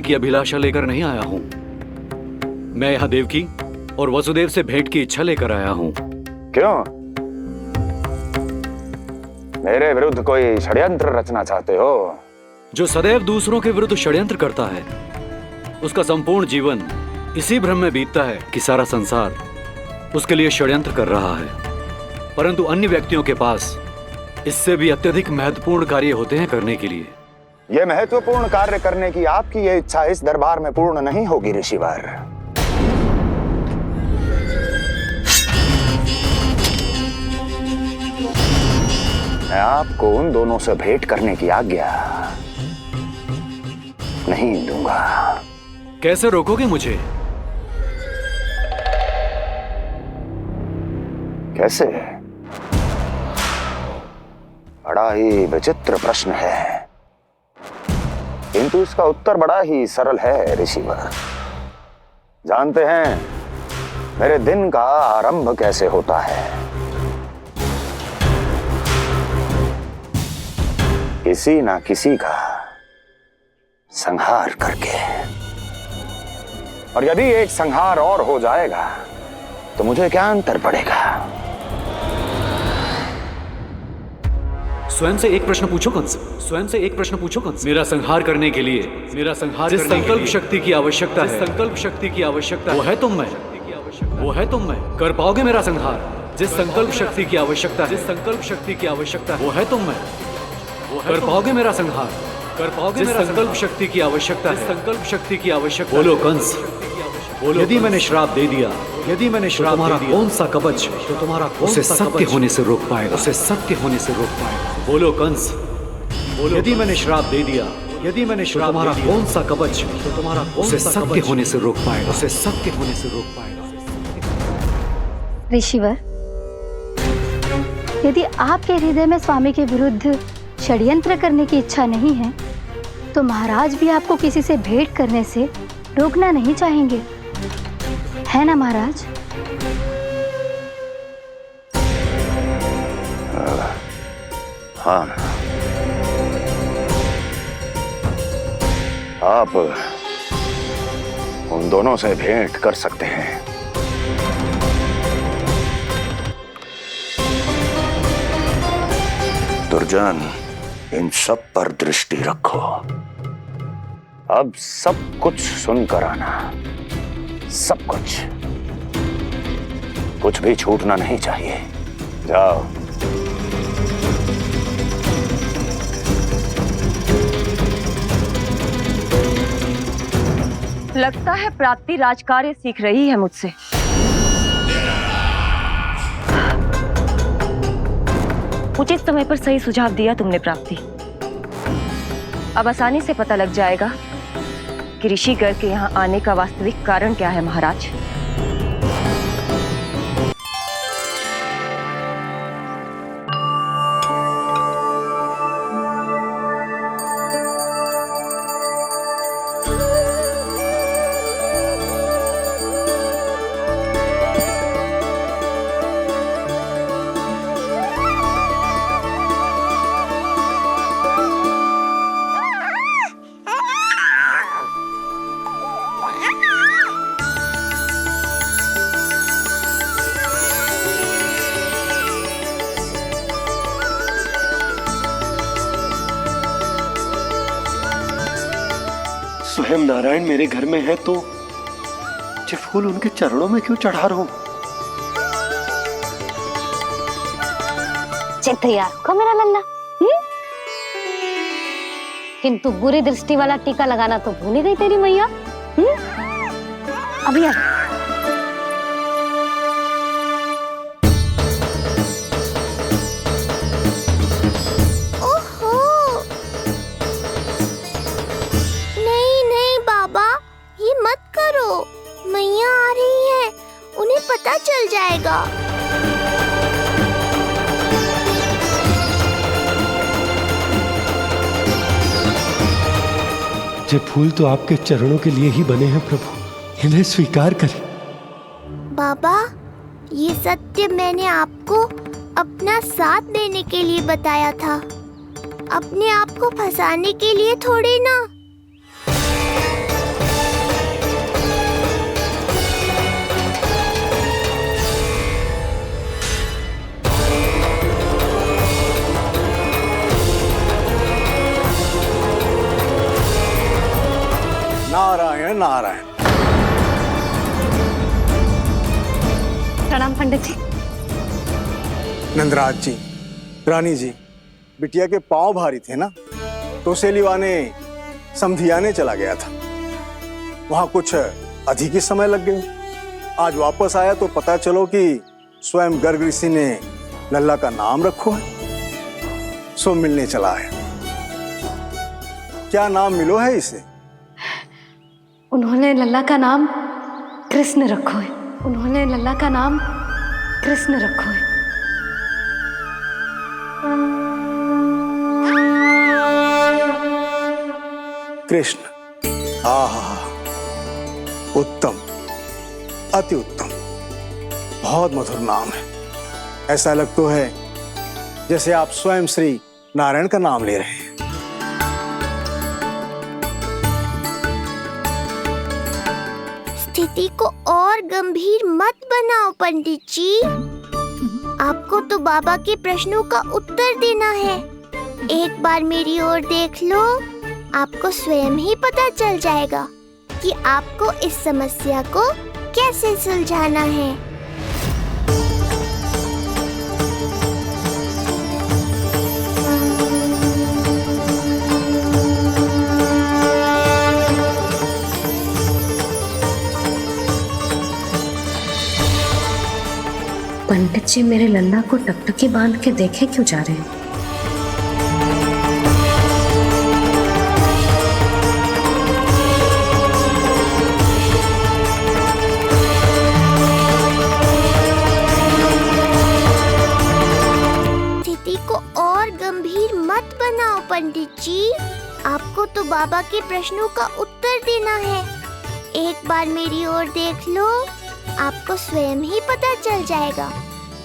की अभिलाषा लेकर नहीं आया हूँ। मैं यहाँ देवकी और वसुदेव से भेंट की इच्छा लेकर आया हूँ। क्यों? मेरे विरुद्ध कोई षड्यंत्र रचना चाहते हो? जो सदैव दूसरों के विरुद्ध षड्यंत्र करता है, उसका संपूर्ण जीवन इसी भ्रम में बीतता है कि सारा संसार उसके लिए षड्यंत्र कर रहा है। परंतु अन्य व्यक्तियों के पास इससे भी अत्यधिक महत्वपूर्ण कार्य होते हैं करने के लिए। यह महत्वपूर्ण कार्य करने की आपकी यह इच्छा इस दरबार में पूर्ण नहीं होगी ऋषिवर। मैं आपको उन दोनों से भेंट करने की आज्ञा नहीं दूंगा। कैसे रोकोगे मुझे? कैसे? बड़ा ही विचित्र प्रश्न है, किंतु इसका उत्तर बड़ा ही सरल है ऋषिवर। जानते हैं मेरे दिन का आरंभ कैसे होता है? किसी ना किसी का संहार करके। और यदि एक संहार और हो जाएगा तो मुझे क्या अंतर पड़ेगा? स्वयं से एक प्रश्न पूछो कंस। स्वयं से एक प्रश्न पूछो कंस। मेरा संहार करने के लिए, मेरा संहार जिस संकल्प शक्ति की आवश्यकता है, संकल्प शक्ति की आवश्यकता वो है तुम में, वो है तुम में। कर पाओगे मेरा संहार? जिस संकल्प शक्ति की आवश्यकता है, जिस संकल्प शक्ति की आवश्यकता वो है तुम में, वो है। कर पाओगे मेरा संहार? कर पाओगे मेरा संकल्प शक्ति की आवश्यकता है, संकल्प शक्ति की आवश्यकता। बोलो कंस, बोलो। यदि मैंने श्राप दे दिया, यदि मैंने श्राप दे दिया, कौन सा कवच तो तुम्हारा उसे सत्य होने से रोक पाएगा? उसे सत्य होने से रोक पाएगा? बोलो कंस, बोलो। यदि मैंने श्राप दे दिया, यदि मैंने श्राप, तुम्हारा कौन सा कवच तो तुम्हारा उसे सत्य होने से रोक पाएगा? उसे सत्य होने से रोक पाएगा? ऋषिवर, यदि आपके हृदय में स्वामी के विरुद्ध षड्यंत्र करने की इच्छा नहीं है, तो महाराज भी आपको किसी से भेंट करने से रोकना नहीं चाहेंगे, है ना महाराज? हाँ, आप उन दोनों से भेंट कर सकते हैं। दुर्जन, इन सब पर दृष्टि रखो। अब सब कुछ सुनकर आना, सब कुछ भी छूटना नहीं चाहिए। जाओ। लगता है प्राप्ति राजकार्य सीख रही है मुझसे। उचित समय पर सही सुझाव दिया तुमने प्राप्ति। अब आसानी से पता लग जाएगा कि ऋषिगर के यहाँ आने का वास्तविक कारण क्या है महाराज। स्वयं नारायण मेरे घर में है तो ये फूल उनके चरणों में क्यों चढ़ा रहा हूं? तैयार होगा मेरा लल्ला। किंतु बुरी दृष्टि वाला टीका लगाना तो भूल ही गई तेरी मैया। अभी आ। मैया आ रही है, उन्हें पता चल जाएगा। ये फूल तो आपके चरणों के लिए ही बने हैं प्रभु, इन्हें स्वीकार करें। बाबा, ये सत्य मैंने आपको अपना साथ देने के लिए बताया था, अपने आप को फंसाने के लिए थोड़ी ना। नारायण नारायण। प्रणाम पंडित जी। नंदराज जी, रानी जी, बिटिया के पांव भारी थे ना, तो उसे लिवाने समधियाने चला गया था। वहां कुछ अधिक ही समय लग गए। आज वापस आया तो पता चलो कि स्वयं गर्ग ऋषि ने लल्ला का नाम रखो है, सो मिलने चला है। क्या नाम मिलो है इसे? उन्होंने लल्ला का नाम कृष्ण रखो है। उन्होंने लल्ला का नाम कृष्ण रखो है। कृष्ण। आहा, उत्तम, अति उत्तम, बहुत मधुर नाम है। ऐसा लग तो है जैसे आप स्वयं श्री नारायण का नाम ले रहे हैं। स्थिति को और गंभीर मत बनाओ पंडित जी। आपको तो बाबा के प्रश्नों का उत्तर देना है। एक बार मेरी ओर देख लो, आपको स्वयं ही पता चल जाएगा कि आपको इस समस्या को कैसे सुलझाना है। पंडित जी मेरे लल्ला को टकटकी बांध के देखे क्यों जा रहे हैं? स्थिति को और गंभीर मत बनाओ पंडित जी। आपको तो बाबा के प्रश्नों का उत्तर देना है। एक बार मेरी ओर देख लो, आपको स्वयं ही पता चल जाएगा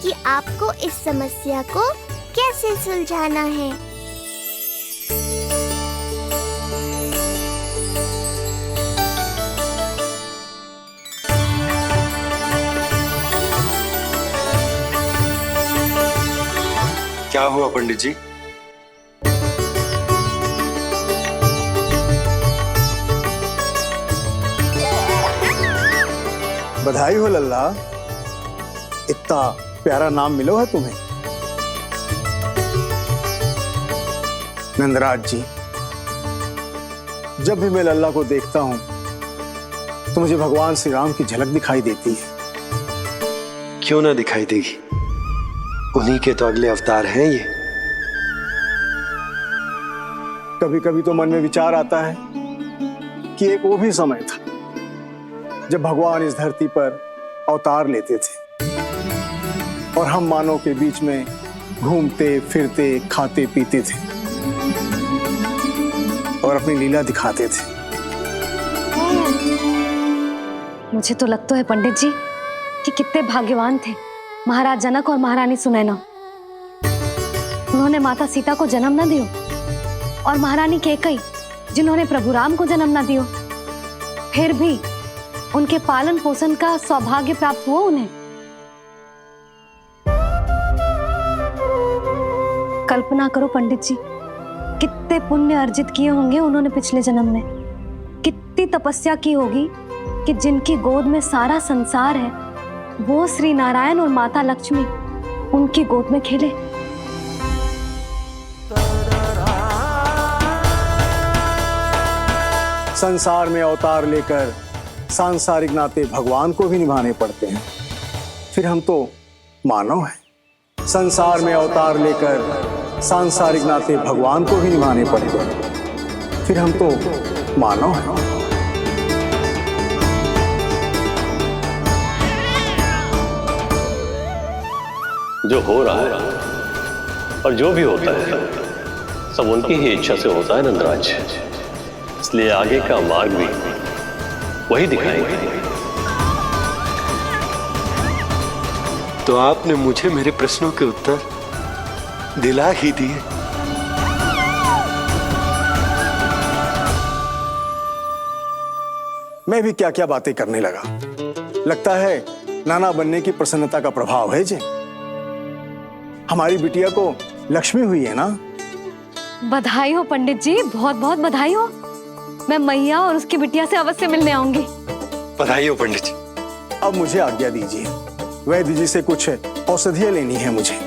कि आपको इस समस्या को कैसे सुलझाना है। क्या हुआ पंडित जी? बधाई हो लल्ला, इतना प्यारा नाम मिलो है तुम्हें। नंदराज जी, जब भी मैं लल्ला को देखता हूं तो मुझे भगवान श्री राम की झलक दिखाई देती है। क्यों ना दिखाई देगी, उन्हीं के तो अगले अवतार हैं ये। कभी कभी तो मन में विचार आता है कि एक वो भी समय था जब भगवान इस धरती पर अवतार लेते थे और हम मानव के बीच में घूमते फिरते खाते पीते थे और अपनी लीला दिखाते थे। मुझे तो लगता है पंडित जी कि कितने भाग्यवान थे महाराज जनक और महारानी सुनैना। उन्होंने माता सीता को जन्म न दियो और महारानी कैकई जिन्होंने प्रभु राम को जन्म न दियो, फिर भी उनके पालन पोषण का सौभाग्य प्राप्त हुआ उन्हें। कल्पना करो पंडित जी, कितने पुण्य अर्जित किए होंगे उन्होंने पिछले जन्म में। कितनी तपस्या की होगी कि जिनकी गोद में सारा संसार है वो श्री नारायण और माता लक्ष्मी उनकी गोद में खेले। संसार में अवतार लेकर सांसारिक नाते भगवान को भी निभाने पड़ते हैं, फिर हम तो मानव हैं। संसार में अवतार लेकर सांसारिक नाते भगवान को भी निभाने पड़ते हैं, फिर हम तो मानव हैं। जो हो रहा है और जो भी होता है सब उनकी ही इच्छा से होता है नंदराज, इसलिए आगे का मार्ग भी वही दिखाएंगे। तो आपने मुझे मेरे प्रश्नों के उत्तर दिला ही दिए। मैं भी क्या क्या बातें करने लगा। लगता है नाना बनने की प्रसन्नता का प्रभाव है जी। हमारी बिटिया को लक्ष्मी हुई है ना। बधाई हो पंडित जी, बहुत बहुत बधाई हो। मैं मैया और उसकी बिटिया से अवश्य मिलने आऊंगी। बधाई हो पंडित जी। अब मुझे आज्ञा दीजिए, वैद्य जी से कुछ औषधियां लेनी है मुझे।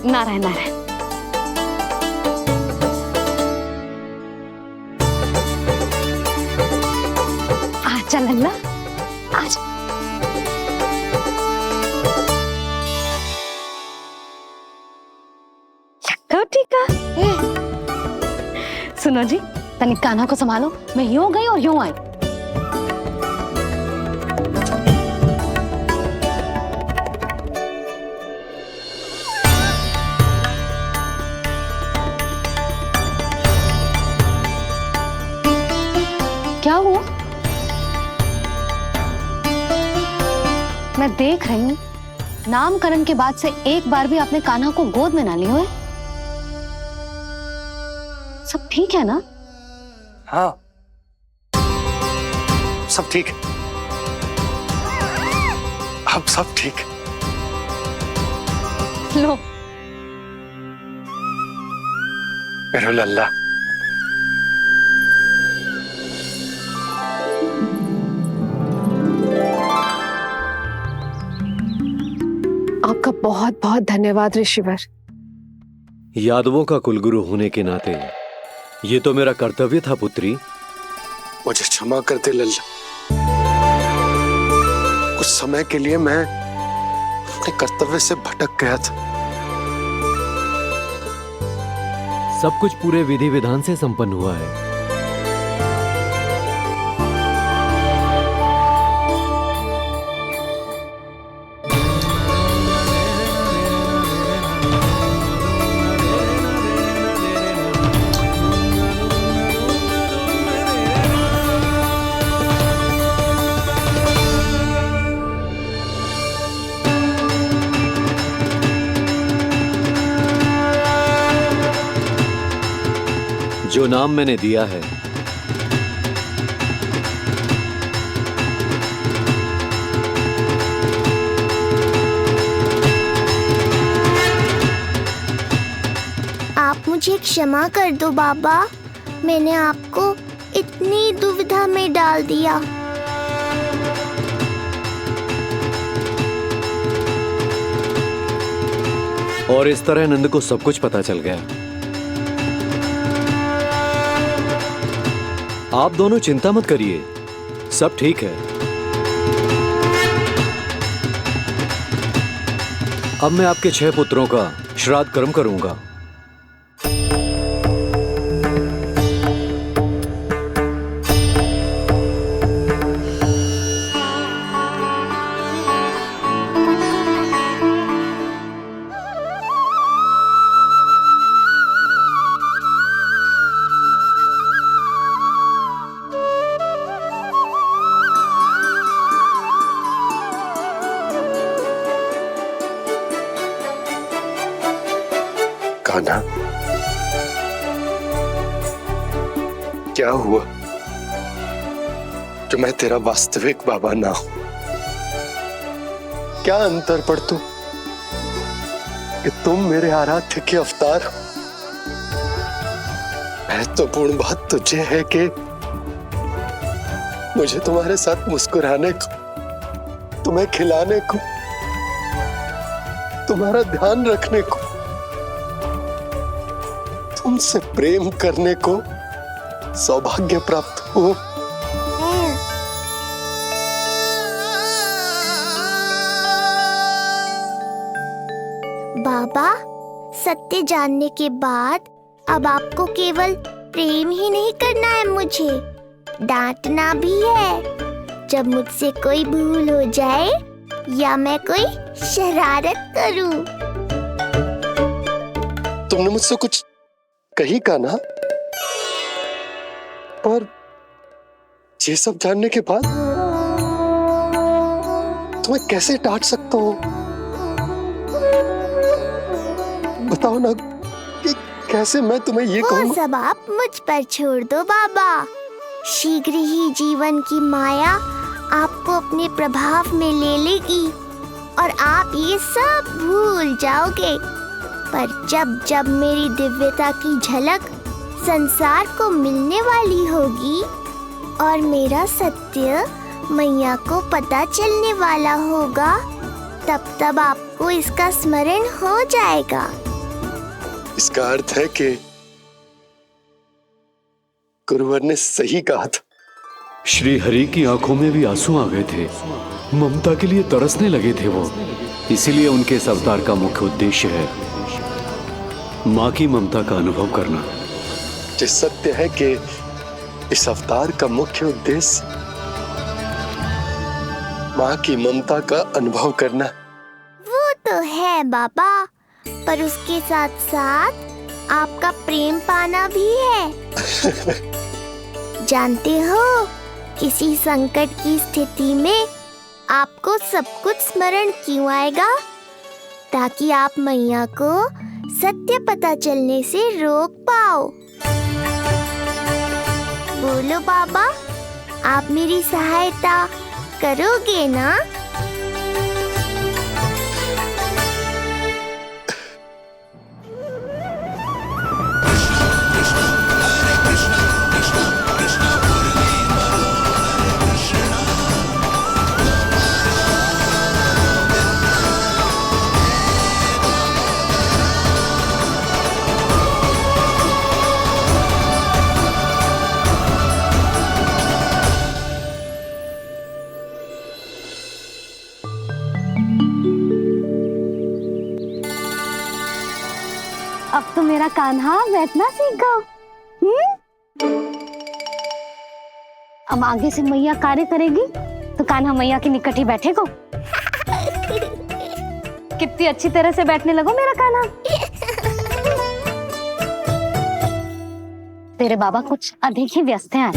नारायण नारायण। चल लल्ला आज। टीका सुनो जी, तनिक कान्हा को संभालो, मैं यूं गई और यूं आई। क्या हुआ? मैं देख रही हूँ नामकरण के बाद से एक बार भी आपने कान्हा को गोद में ना लिया है। सब ठीक है ना? हाँ, सब ठीक है। अब सब ठीक है। लो मेरा लल्ला। आपका बहुत बहुत धन्यवाद ऋषिवर। यादवों का कुलगुरु होने के नाते ये तो मेरा कर्तव्य था पुत्री। मुझे क्षमा कर दे लल्ला, कुछ समय के लिए मैं अपने कर्तव्य से भटक गया था। सब कुछ पूरे विधि विधान से संपन्न हुआ है। जो नाम मैंने दिया है आप मुझे क्षमा कर दो बाबा, मैंने आपको इतनी दुविधा में डाल दिया। और इस तरह नंद को सब कुछ पता चल गया। आप दोनों चिंता मत करिए, सब ठीक है। अब मैं आपके 6 पुत्रों का श्राद्ध कर्म करूंगा। कान्हा, क्या हुआ जो मैं तेरा वास्तविक बाबा ना हूं? क्या अंतर पड़ तू कि तुम मेरे आराध्य के अवतार हो? महत्वपूर्ण बात तुझे है कि मुझे तुम्हारे साथ मुस्कुराने को, तुम्हें खिलाने को, तुम्हारा ध्यान रखने को, तुमसे प्रेम करने को सौभाग्य प्राप्त हो। बाबा, सत्य जानने के बाद अब आपको केवल प्रेम ही नहीं करना है, मुझे डांटना भी है जब मुझसे कोई भूल हो जाए या मैं कोई शरारत करूं। तुमने मुझसे कुछ कही कान्हा, पर ये सब जानने के बाद तुम्हें कैसे डांट सकता हूं? बताओ ना कि कैसे मैं तुम्हें ये कहूं? वो सब आप मुझ पर छोड़ दो बाबा। शीघ्र ही जीवन की माया आपको अपने प्रभाव में ले लेगी और आप ये सब भूल जाओगे। पर जब जब मेरी दिव्यता की झलक संसार को मिलने वाली होगी और मेरा सत्य मैया को पता चलने वाला होगा, तब आपको इसका स्मरण हो जाएगा। इसका अर्थ है कि गुरुवर ने सही कहा था। श्री हरि की आंखों में भी आंसू आ गए थे। ममता के लिए तरसने लगे थे वो। इसीलिए उनके इस अवतार का मुख्य उद्देश्य है माँ की ममता का अनुभव करना। जो सत्य है कि इस अवतार का मुख्य उद्देश्य माँ की ममता का अनुभव करना। वो तो है बाबा, पर उसके साथ साथ आपका प्रेम पाना भी है। जानते हो, किसी संकट की स्थिति में आपको सब कुछ स्मरण क्यों आएगा? ताकि आप मैया को सत्य पता चलने से रोक पाओ। बोलो बाबा, आप मेरी सहायता करोगे ना? अब तो मेरा कान्हा बैठना सीख गया। अब आगे से मैया कार्य करेगी तो कान्हा मैया के निकट ही बैठेगा। कितनी अच्छी तरह से बैठने लगो मेरा कान्हा। तेरे बाबा कुछ अधिक ही व्यस्त हैं आज।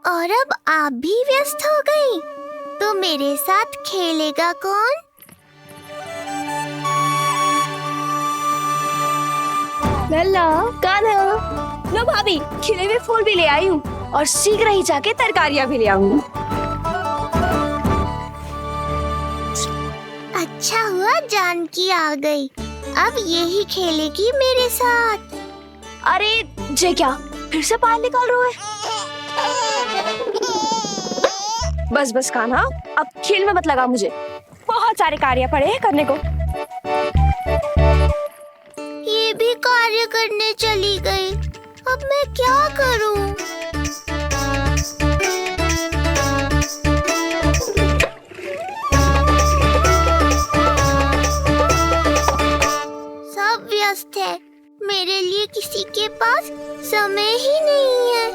और अब आप भी व्यस्त हो गई, तो मेरे साथ खेलेगा कौन? लल्ला, कान्हा, लो भाभी, खिले हुए फूल भी ले आई हूँ और शीघ्र ही जाके तरकारियाँ भी ले आऊंगी। अच्छा हुआ जानकी आ गई, अब यही खेलेगी मेरे साथ। अरे जे क्या, फिर से पानी निकाल रहे हो? बस बस कान्हा, अब खेल में मत लगा मुझे। बहुत सारे कार्य पड़े हैं करने को। ये भी कार्य करने चली गई, अब मैं क्या करूं? सब व्यस्त है, मेरे लिए किसी के पास समय ही नहीं है।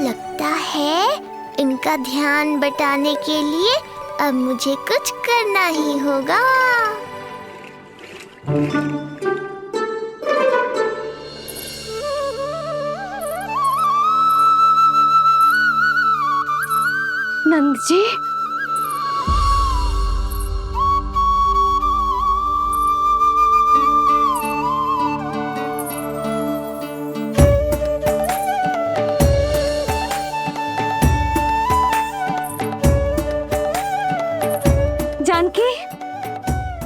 लगता है इनका ध्यान बटाने के लिए अब मुझे कुछ करना ही होगा। नंद जी, जानकी,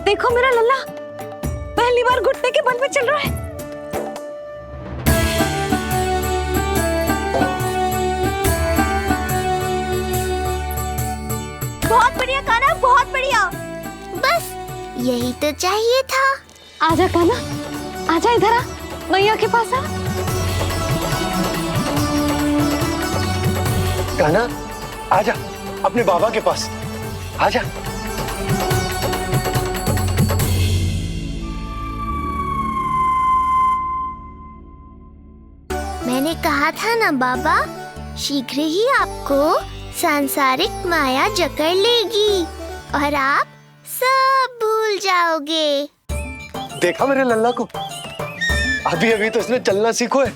देखो मेरा लल्ला पहली बार घुटने के बल पे चल रहा है। बहुत बढ़िया कान्हा, बहुत बढ़िया। बस यही तो चाहिए था। आजा कान्हा, आजा इधर आ, मैया के पास आ। कान्हा, आजा अपने बाबा के पास, आजा। मैंने कहा था ना बाबा, शीघ्र ही आपको सांसारिक माया जकड़ लेगी और आप सब भूल जाओगे। देखा मेरे लल्ला को, अभी अभी तो इसने चलना सीखो है,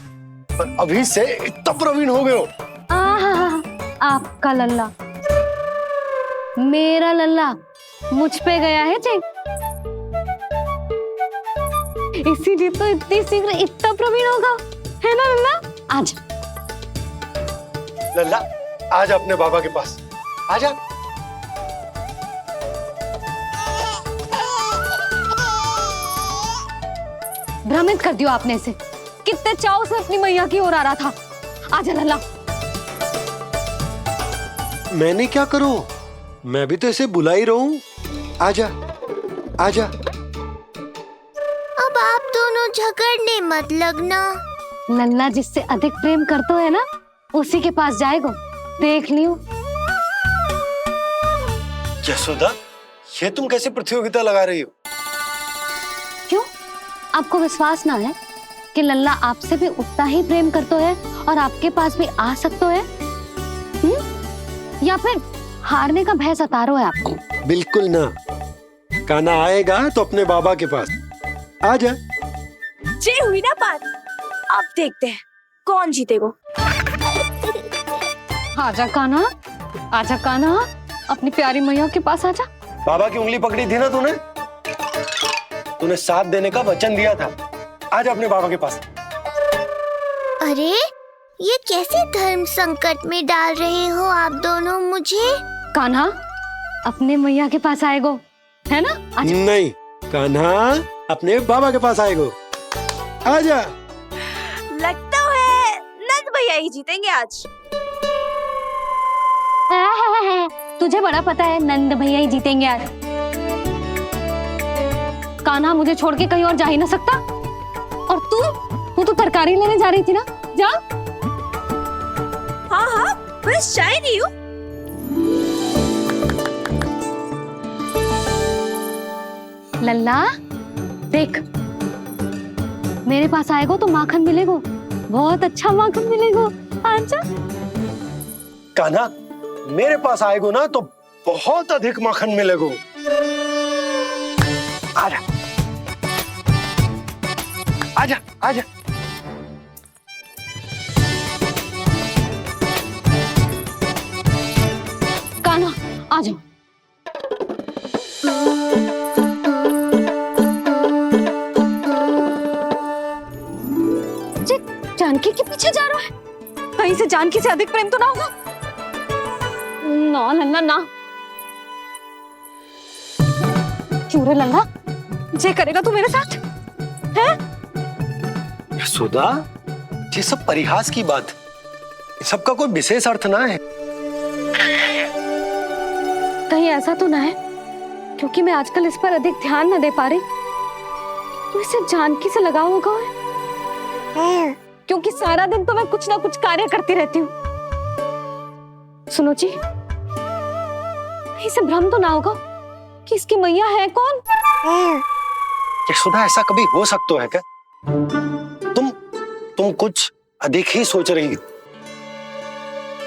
पर अभी से इतना प्रवीण हो गए हो। आपका लल्ला, मेरा लल्ला मुझ पे गया है जी, इसीलिए तो इतनी शीघ्र इतना प्रवीण होगा, है ना लल्ला? आजा लल्ला, आजा अपने बाबा के पास, आजा। भ्रमित कर दियो आपने इसे। कितने चाव से अपनी मैया की ओर आ रहा था। आजा लल्ला। मैंने क्या करूं? मैं भी तो इसे बुला ही रहा हूं। आजा आजा। अब आप दोनों झगड़ने मत लगना। लल्ला जिससे अधिक प्रेम करते है ना, उसी के पास जाएगा। देख लियो। यशोदा, ये तुम कैसे प्रतियोगिता लगा रही हो? क्यों? आपको विश्वास ना है कि लल्ला आपसे भी उतना ही प्रेम करता है और आपके पास भी आ सकता है? या फिर हारने का भय सता रहा है आपको? बिल्कुल ना। कान्हा आएगा तो अपने बाबा के पास। आजा। जे हुई ना बात, अब देखते हैं कौन जीतेगा। आजा कान्हा, आजा कान्हा, अपनी प्यारी मैया के पास आजा। बाबा की उंगली पकड़ी थी ना तूने साथ देने का वचन दिया था। आजा अपने बाबा के पास। अरे ये कैसे धर्म संकट में डाल रहे हो आप दोनों मुझे? कान्हा अपने मैया के पास आएगो, है ना? आजा। नहीं, कान्हा अपने बाबा के पास आएगो। आजा। लगता है नंद भैया ही जीतेंगे आज। तुझे बड़ा पता है नंद भैया ही जीतेंगे आज। कान्हा मुझे छोड़ के कहीं और जा ही ना सकता। और तू तो तरकारी लेने जा रही थी ना, जा। हाँ, बस जा ही रही हूँ। लल्ला देख, मेरे पास आएगो तो माखन मिलेगो, बहुत अच्छा माखन मिलेगो। आजा। कान्हा मेरे पास आएगो ना तो बहुत अधिक माखन मिलेगो। आजा आजा आजा। कान्हा आ जाओ। जानकी के पीछे जा रहा है। कहीं से जानकी से अधिक प्रेम तो ना होगा? ना लल्ला ना। क्यों रे लल्ला, जे करेगा तू मेरे साथ है? यशोदा, ये सब परिहास की बात, सबका कोई विशेष अर्थ ना है। कहीं ऐसा तो ना है क्योंकि मैं आजकल इस पर अधिक ध्यान न दे पा रही तो इसे जानकी से लगाव होगा है? क्योंकि सारा दिन तो मैं कुछ ना कुछ कार्य करती रहती हूँ। सुनो जी, इसे भ्रम तो ना होगा कि इसकी मैया है कौन? यशोदा, ऐसा कभी हो सकता है क्या? तुम कुछ अधिक ही सोच रही हो।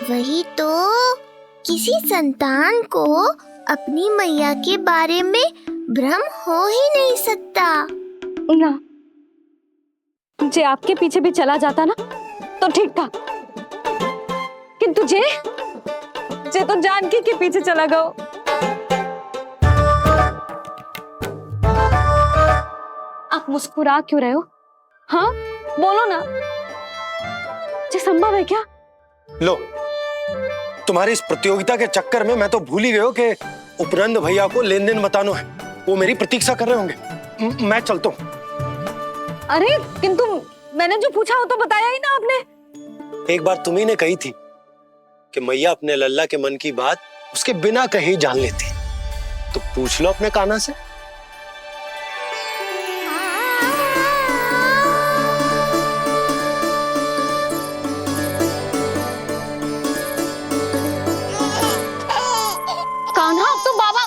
वही तो, किसी संतान को अपनी मैया के बारे में भ्रम हो ही नहीं सकता। ना, जे आपके पीछे भी चला जाता ना तो ठीक था, किंतु जे तो जानकी के पीछे चला गया। आप मुस्कुरा क्यों रहे हो? हाँ बोलो ना, ये संभव है क्या? लो, तुम्हारी इस प्रतियोगिता के चक्कर में मैं तो भूल ही गया हूं कि उपनंद भैया को लेन देन बताना है। वो मेरी प्रतीक्षा कर रहे होंगे। मैं चलता हूँ। अरे किंतु मैंने जो पूछा वो तो बताया ही ना आपने। एक बार तुम्ही ने कही थी कि मैया अपने लल्ला के मन की बात उसके बिना कहीं जान लेती, तो पूछ लो अपने कान्हा से। कान्हा तो बाबा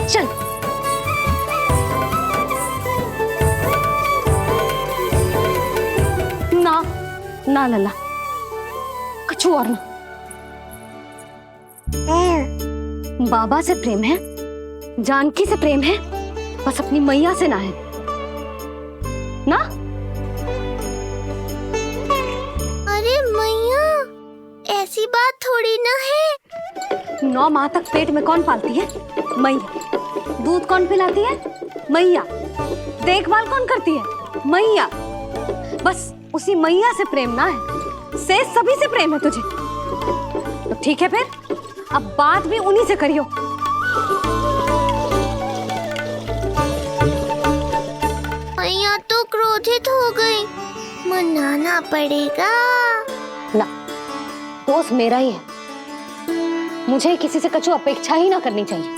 चल। ना लल्ला, कुछ और ना। बाबा से प्रेम है, जानकी से प्रेम है, बस अपनी मैया से ना है ना। अरे मैया, ऐसी बात थोड़ी ना है। 9 माह तक पेट में कौन पालती है? मैया। दूध कौन पिलाती है? मैया। देखभाल कौन करती है? मैया। बस उसी मैया से प्रेम ना है, से सभी से प्रेम है तुझे। तो ठीक है फिर, अब बात भी उन्हीं से करियो। क्रोधित हो गई। मनाना पड़ेगा। ना, दोस्त मेरा ही है। मुझे किसी से कछु अपेक्षा ही ना करनी चाहिए।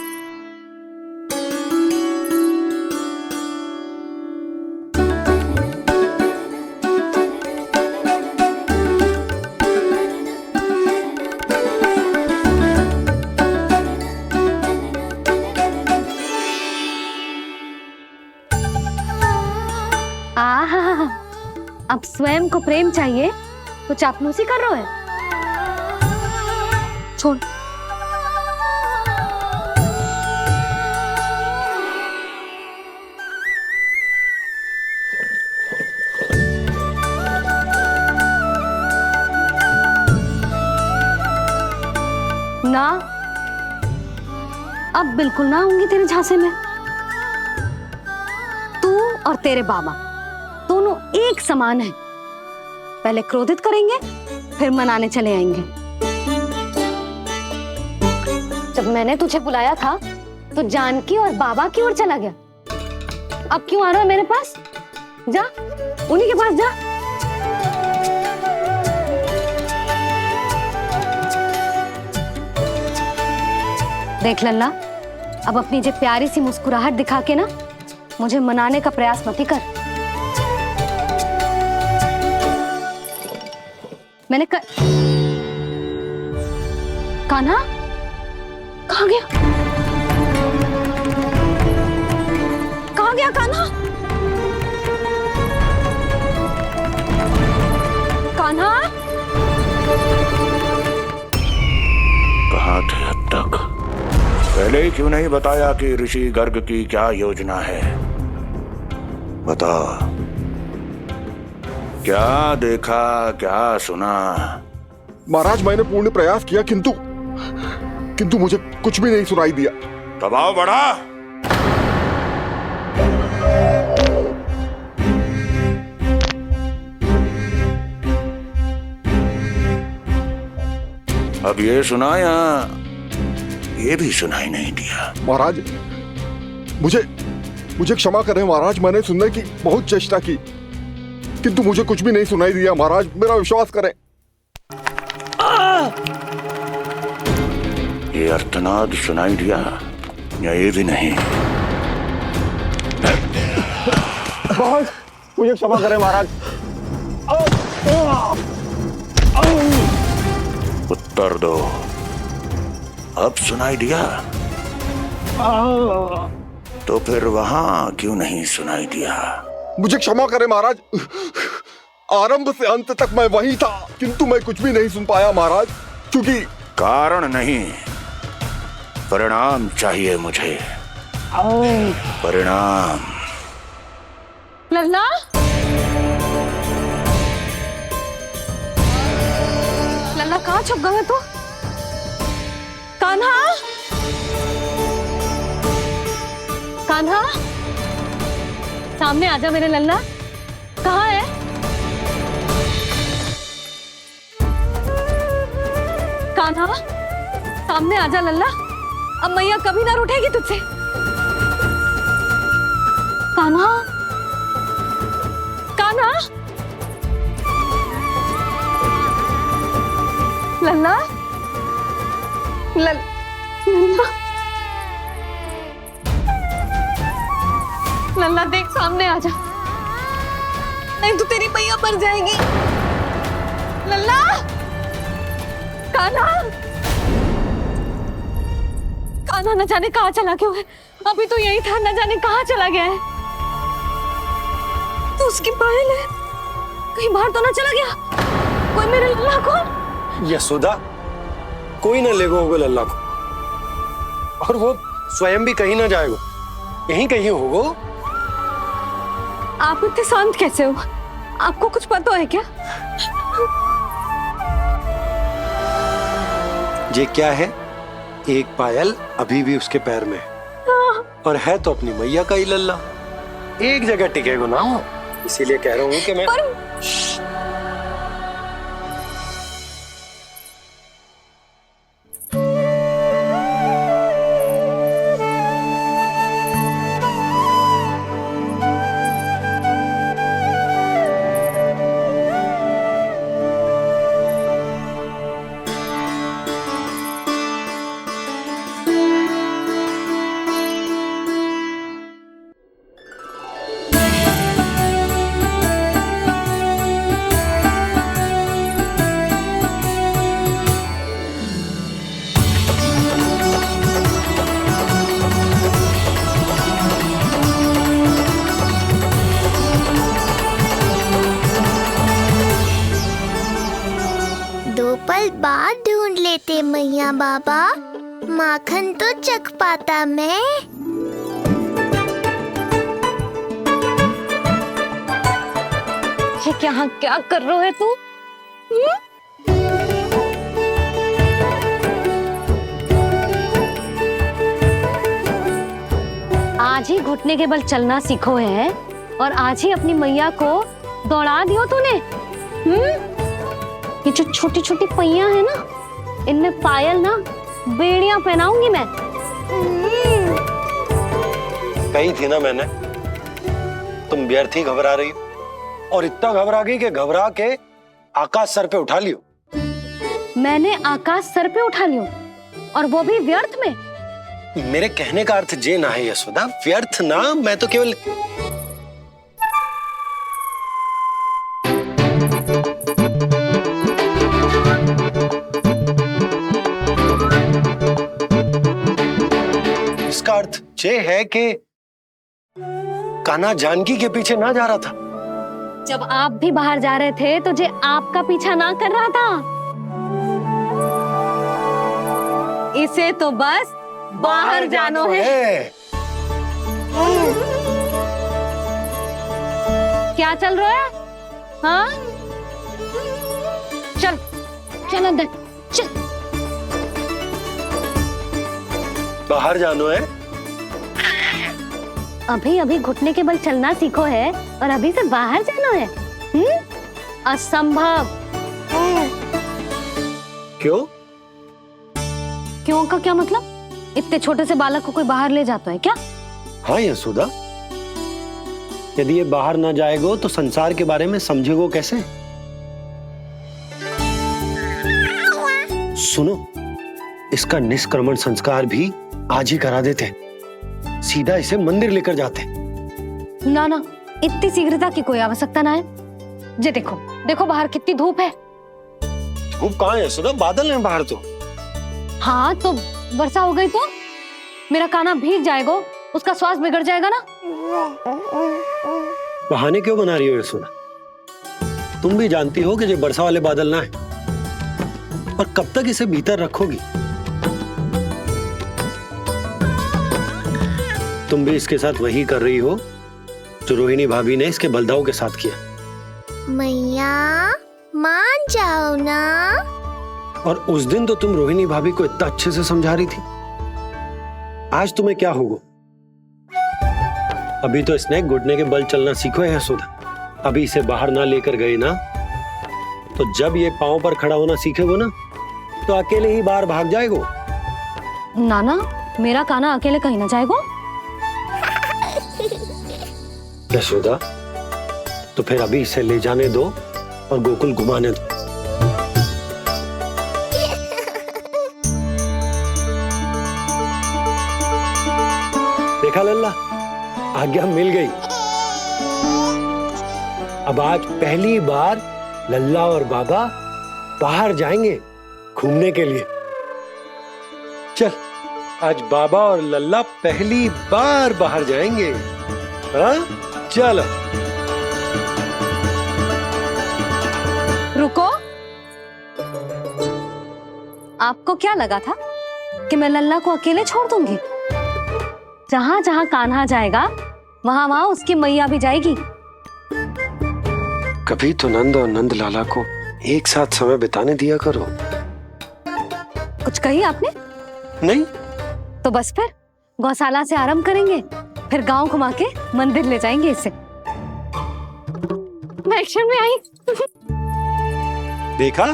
आहा, अब स्वयं को प्रेम चाहिए तो चापलूसी कर रहे हो? छोड़। ना, अब बिल्कुल ना आऊंगी तेरे झांसे में। तू और तेरे बाबा दोनों एक समान हैं। पहले क्रोधित करेंगे, फिर मनाने चले आएंगे। जब मैंने तुझे बुलाया था तो जानकी और बाबा की ओर चला गया। अब क्यों आ रहा है मेरे पास? जा, उन्हीं के पास जा। देख लल्ला, अब अपनी जो प्यारी सी मुस्कुराहट दिखा के ना मुझे मनाने का प्रयास मत ही कर। मैंने कान्हा कहाँ गया? कहाँ गया कान्हा? कान्हा कहाँ थे अब तक? पहले ही क्यों नहीं बताया कि ऋषि गर्ग की क्या योजना है? बता, क्या देखा, क्या सुना? महाराज, मैंने पूर्ण प्रयास किया किंतु मुझे कुछ भी नहीं सुनाई दिया। दबाव बढ़ा। अब ये सुना या ये भी सुनाई नहीं दिया? महाराज, मुझे क्षमा करें महाराज, मैंने सुनने की बहुत चेष्टा की किंतु मुझे कुछ भी नहीं सुनाई दिया। महाराज, मेरा विश्वास करें। ये अर्थनाद सुनाई दिया या ये भी नहीं? महाराज, मुझे क्षमा करें महाराज। उत्तर दो, अब सुनाई दिया? तो फिर वहां क्यों नहीं सुनाई दिया? मुझे क्षमा करें महाराज, आरंभ से अंत तक मैं वही था किंतु मैं कुछ भी नहीं सुन पाया महाराज, क्योंकि कारण नहीं, परिणाम चाहिए मुझे। परिणाम। लल्ला, लल्ला कहाँ छुप गया तू? कान्हा, कान्हा, सामने आजा मेरे लल्ला। कहाँ है? कान्हा, सामने आजा लल्ला। अब मैया कभी ना रूठेगी तुझसे। कान्हा, कान्हा, लल्ला, लल्ला, लल्ला देख, सामने आजा, नहीं तो तेरी मैया मर जाएगी। लल्ला, कान्हा, कान्हा न जाने कहाँ चला गया है। अभी तो यही था, न जाने कहाँ चला गया है। तो उसकी पायल है, कहीं बाहर तो ना चला गया कोई मेरे लल्ला को? यशोदा, कोई ना लेगा होगा लल्ला को, और वो स्वयं भी कहीं ना जाएगा, यहीं कहीं होगा। आप इतने शांत कैसे हो? आपको कुछ पता है क्या? ये क्या है? एक पायल अभी भी उसके पैर में है, और है तो अपनी मैया का ही लल्ला। एक जगह टिकेगा ना, इसीलिए कह रहा हूँ कि मैं अरे मैया बाबा, माखन तो चख पाता मैं। ये क्या कर रहे है तू? आज ही घुटने के बल चलना सीखो है और आज ही अपनी मैया को दौड़ा दियो तूने। ये जो छोटी छोटी पैया है ना, इनमें पायल ना बेड़ियां पहनाऊंगी मैं। कही थी ना मैंने, तुम व्यर्थ ही घबरा रही हो, और इतना घबरा गई कि घबरा के आकाश सर पे उठा लियो। मैंने आकाश सर पे उठा लियो, और वो भी व्यर्थ में। मेरे कहने का अर्थ जे ना है यशोदा, व्यर्थ ना, मैं तो केवल इसका अर्थ ये है कि कान्हा जानकी के पीछे ना जा रहा था। जब आप भी बाहर जा रहे थे तो जे आपका पीछा ना कर रहा था। इसे तो बस बाहर जानो है। क्या चल रहा है? हाँ, चल चल अंदर चल। बाहर जानो है? अभी अभी घुटने के बल चलना सीखो है और अभी से बाहर जाना है? असंभव। क्यों? क्यों का क्या मतलब? इतने छोटे से बालक को कोई बाहर ले जाता है क्या? हाँ यशोदा, यदि ये बाहर ना जाएगो तो संसार के बारे में समझेगो कैसे? सुनो, इसका निष्क्रमण संस्कार भी आज ही करा देते, सीधा इसे मंदिर लेकर जाते। ना ना, इतनी शीघ्रता की कोई आवश्यकता ना है। जे देखो देखो बाहर कितनी धूप है। धूप कहाँ है यशोदा? बादल हैं बाहर तो। हाँ तो वर्षा हो गई तो मेरा कान्हा भीग जाएगा, उसका स्वास्थ्य बिगड़ जाएगा ना। बहाने क्यों बना रही हो यशोदा? तुम भी जानती हो कि ये वर्षा वाले बादल ना है, और कब तक इसे भीतर रखोगी? तुम भी इसके साथ वही कर रही हो जो रोहिणी भाभी ने इसके बलदाऊ के साथ किया। मैया मान जाओ ना। और उस दिन तो तुम रोहिणी भाभी को इतना अच्छे से समझा रही थी, आज तुम्हें क्या होगा? अभी तो इसने घुटने के बल चलना सीखो है यशोदा। अभी इसे बाहर ना लेकर गए ना, तो जब ये पांव पर खड़ा होना सीखेगो ना, तो अकेले ही बाहर भाग जाएगो। नाना, मेरा कान्हा अकेले कहीं ना जाएगा। यशोदा, तो फिर अभी इसे ले जाने दो और गोकुल घुमाने दो। देखा लल्ला, आज्ञा मिल गई। अब आज पहली बार लल्ला और बाबा बाहर जाएंगे घूमने के लिए। चल, आज बाबा और लल्ला पहली बार बाहर जाएंगे। हाँ, चलो। रुको, आपको क्या लगा था कि मैं लल्ला को अकेले छोड़ दूंगी? जहां जहां कान्हा जाएगा वहां वहां उसकी मैया भी जाएगी। कभी तो नंद और नंद लाला को एक साथ समय बिताने दिया करो। कुछ कही आपने? नहीं। तो बस फिर गौशाला से आरंभ करेंगे, फिर गांव घुमा के मंदिर ले जाएंगे इसे। मैं एक्शन में आई। देखा,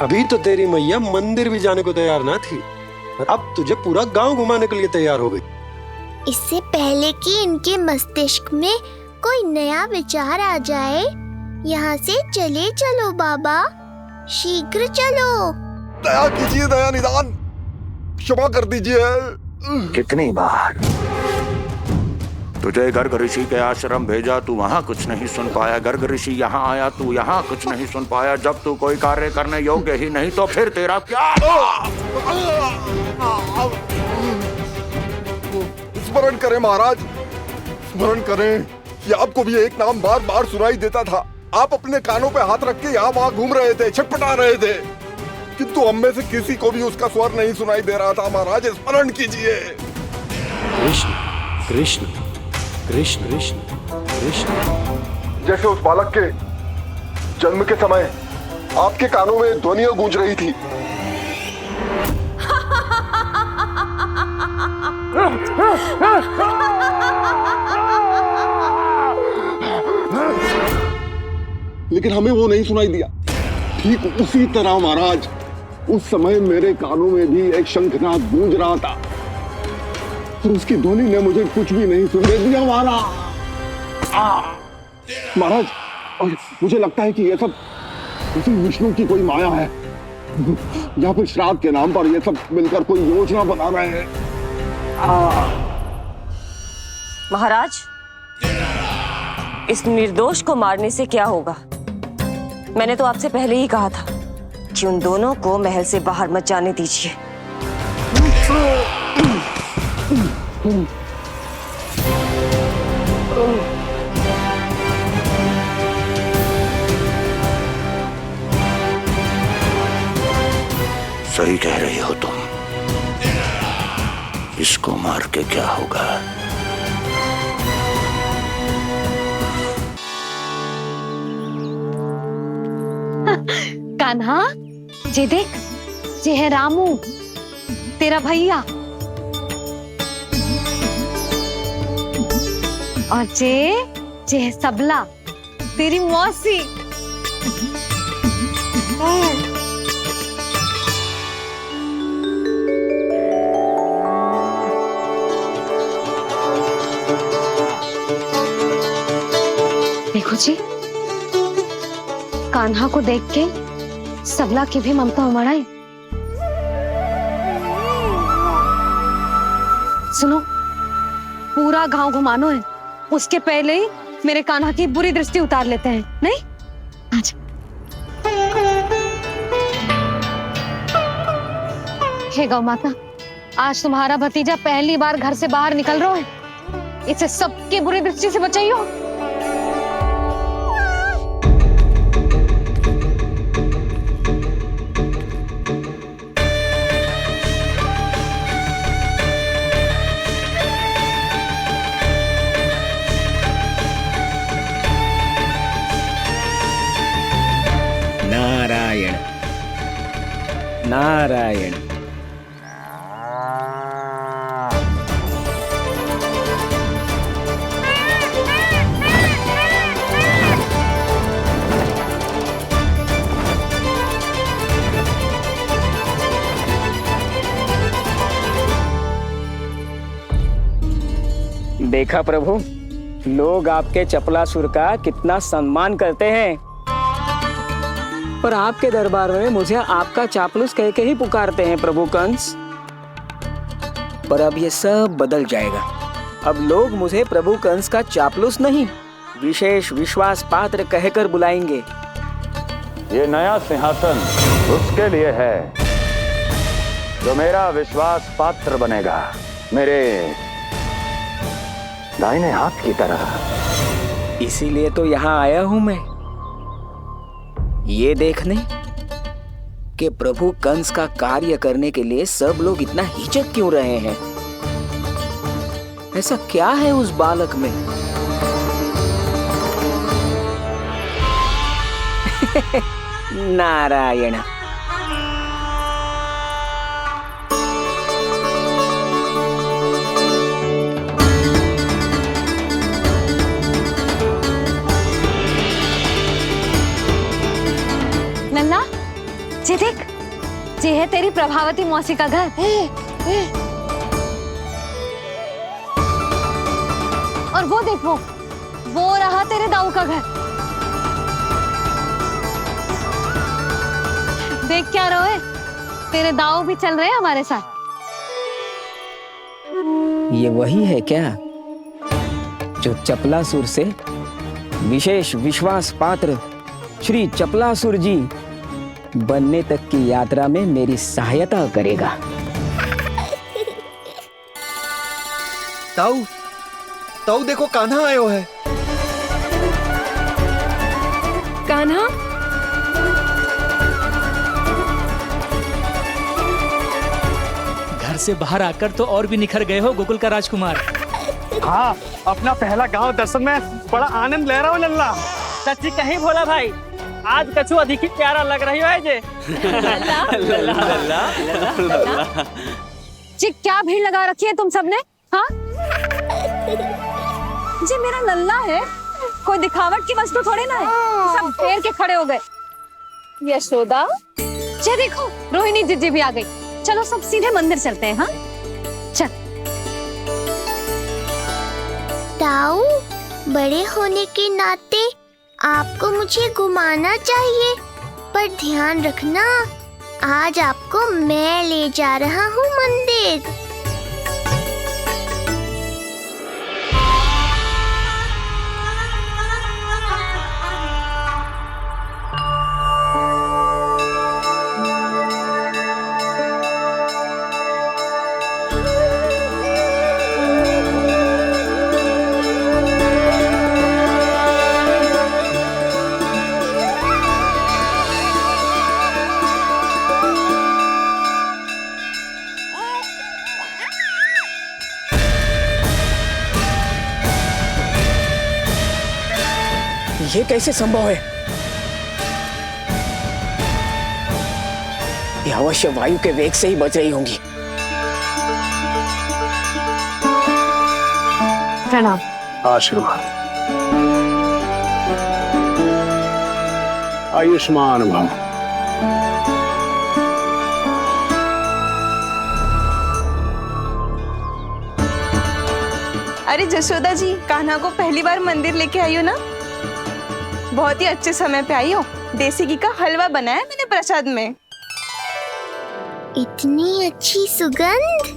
अभी तो तेरी मैया मंदिर भी जाने को तैयार ना थी, और अब तुझे पूरा गांव घुमाने के लिए तैयार हो गई। इससे पहले कि इनके मस्तिष्क में कोई नया विचार आ जाए, यहाँ से चले चलो बाबा, शीघ्र चलो। दया कीजिए, दया निदान, क्षमा कर दीजिए। कितनी बार तुझे गर्ग ऋषि के आश्रम भेजा, तू वहाँ कुछ नहीं सुन पाया। गर्ग ऋषि यहाँ आया, तू यहाँ कुछ नहीं सुन पाया। जब तू कोई कार्य करने योग्य ही नहीं, तो फिर तेरा क्या? स्मरण करें महाराज, स्मरण करें कि आपको भी एक नाम बार बार सुनाई देता था। आप अपने कानों पे हाथ रख के यहाँ वहाँ घूम रहे थे, छटपटा रहे थे। किंतु हम में से किसी को भी उसका स्वर नहीं सुनाई दे रहा था। महाराज स्मरण कीजिए। कृष्ण कृष्ण कृष्ण कृष्ण कृष्ण। जैसे उस बालक के जन्म के समय आपके कानों में ध्वनियां गूंज रही थी। लेकिन हमें वो नहीं सुनाई दिया। ठीक उसी तरह महाराज उस समय मेरे कानों में भी एक शंखनाद गूंज रहा था, और उसकी ध्वनि ने मुझे कुछ भी नहीं सुनने दिया। महाराज, और मुझे लगता है कि ये सब उसी विष्णु की कोई माया है, या फिर श्राद्ध के नाम पर ये सब मिलकर कोई योजना बना रहे हैं। महाराज, इस निर्दोष को मारने से क्या होगा? मैंने तो आपसे पहले ही कहा था कि उन दोनों को महल से बाहर मत जाने दीजिए। सही कह रही हो तुम। इसको मार के क्या होगा? कान्हा, जे देख, जे है रामू, तेरा भैया, और जे है सबला, तेरी मौसी। देखो जी, कान्हा को देख के सबला की भी ममता उमड़ आई। सुनो, पूरा गांव घुमानो है, उसके पहले ही मेरे कान्हा की बुरी दृष्टि उतार लेते हैं, नहीं? अच्छा। हे गौ माता, आज तुम्हारा भतीजा पहली बार घर से बाहर निकल रहा है, इसे सबकी बुरी दृष्टि से बचाइयो। नारायण नारायण। देखा प्रभु, लोग आपके चपलासुर का कितना सम्मान करते हैं, पर आपके दरबार में मुझे आपका चापलूस कह के ही पुकारते हैं प्रभु कंस। पर अब ये सब बदल जाएगा। अब लोग मुझे प्रभु कंस का चापलूस नहीं, विशेष विश्वास पात्र कहकर बुलाएंगे। ये नया सिंहासन उसके लिए है जो मेरा विश्वास पात्र बनेगा, मेरे दाहिने हाथ की तरह। इसीलिए तो यहाँ आया हूं मैं, ये देखने कि प्रभु कंस का कार्य करने के लिए सब लोग इतना हिचक क्यों रहे हैं। ऐसा क्या है उस बालक में? नारायण। नन्ना, जे देख, जे है तेरी प्रभावती मौसी का घर। और वो देखो, वो रहा तेरे दाऊ का घर। देख क्या रोए, तेरे दाऊ भी चल रहे हैं हमारे साथ। ये वही है क्या जो चपलासुर से विशेष विश्वास पात्र श्री चपलासुर जी बनने तक की यात्रा में मेरी सहायता करेगा? ताऊ, ताऊ देखो, कान्हा आयो है। कान्हा, घर से बाहर आकर तो और भी निखर गए हो गोकुल का राजकुमार। हाँ, अपना पहला गांव दर्शन में बड़ा आनंद ले रहा हूँ लल्ला। सच्ची कहीं भोला भाई, आज कछु अधिक ही प्यारा लग रही है जे। जी क्या भीड़ लगा रखी है तुम सबने? हाँ जी मेरा लल्ला है, कोई दिखावट की वस्तु थोड़ी ना है। सब घेर के खड़े हो गए। यशोदा जी देखो, रोहिणी जीजी भी आ गई। चलो सब सीधे मंदिर चलते हैं। हाँ चल। ताऊ, बड़े होने के नाते आपको मुझे घुमाना चाहिए, पर ध्यान रखना आज आपको मैं ले जा रहा हूँ मंदिर। ये कैसे संभव है? ये अवश्य वायु के वेग से ही बच रही होंगी। प्रणाम। आशीर्वाद। आयुष्मान भव। अरे जशोदा जी, कान्हा को पहली बार मंदिर लेके आई हो ना? बहुत ही अच्छे समय पे आई हो। देसी घी का हलवा बनाया मैंने प्रसाद में। इतनी अच्छी सुगंध,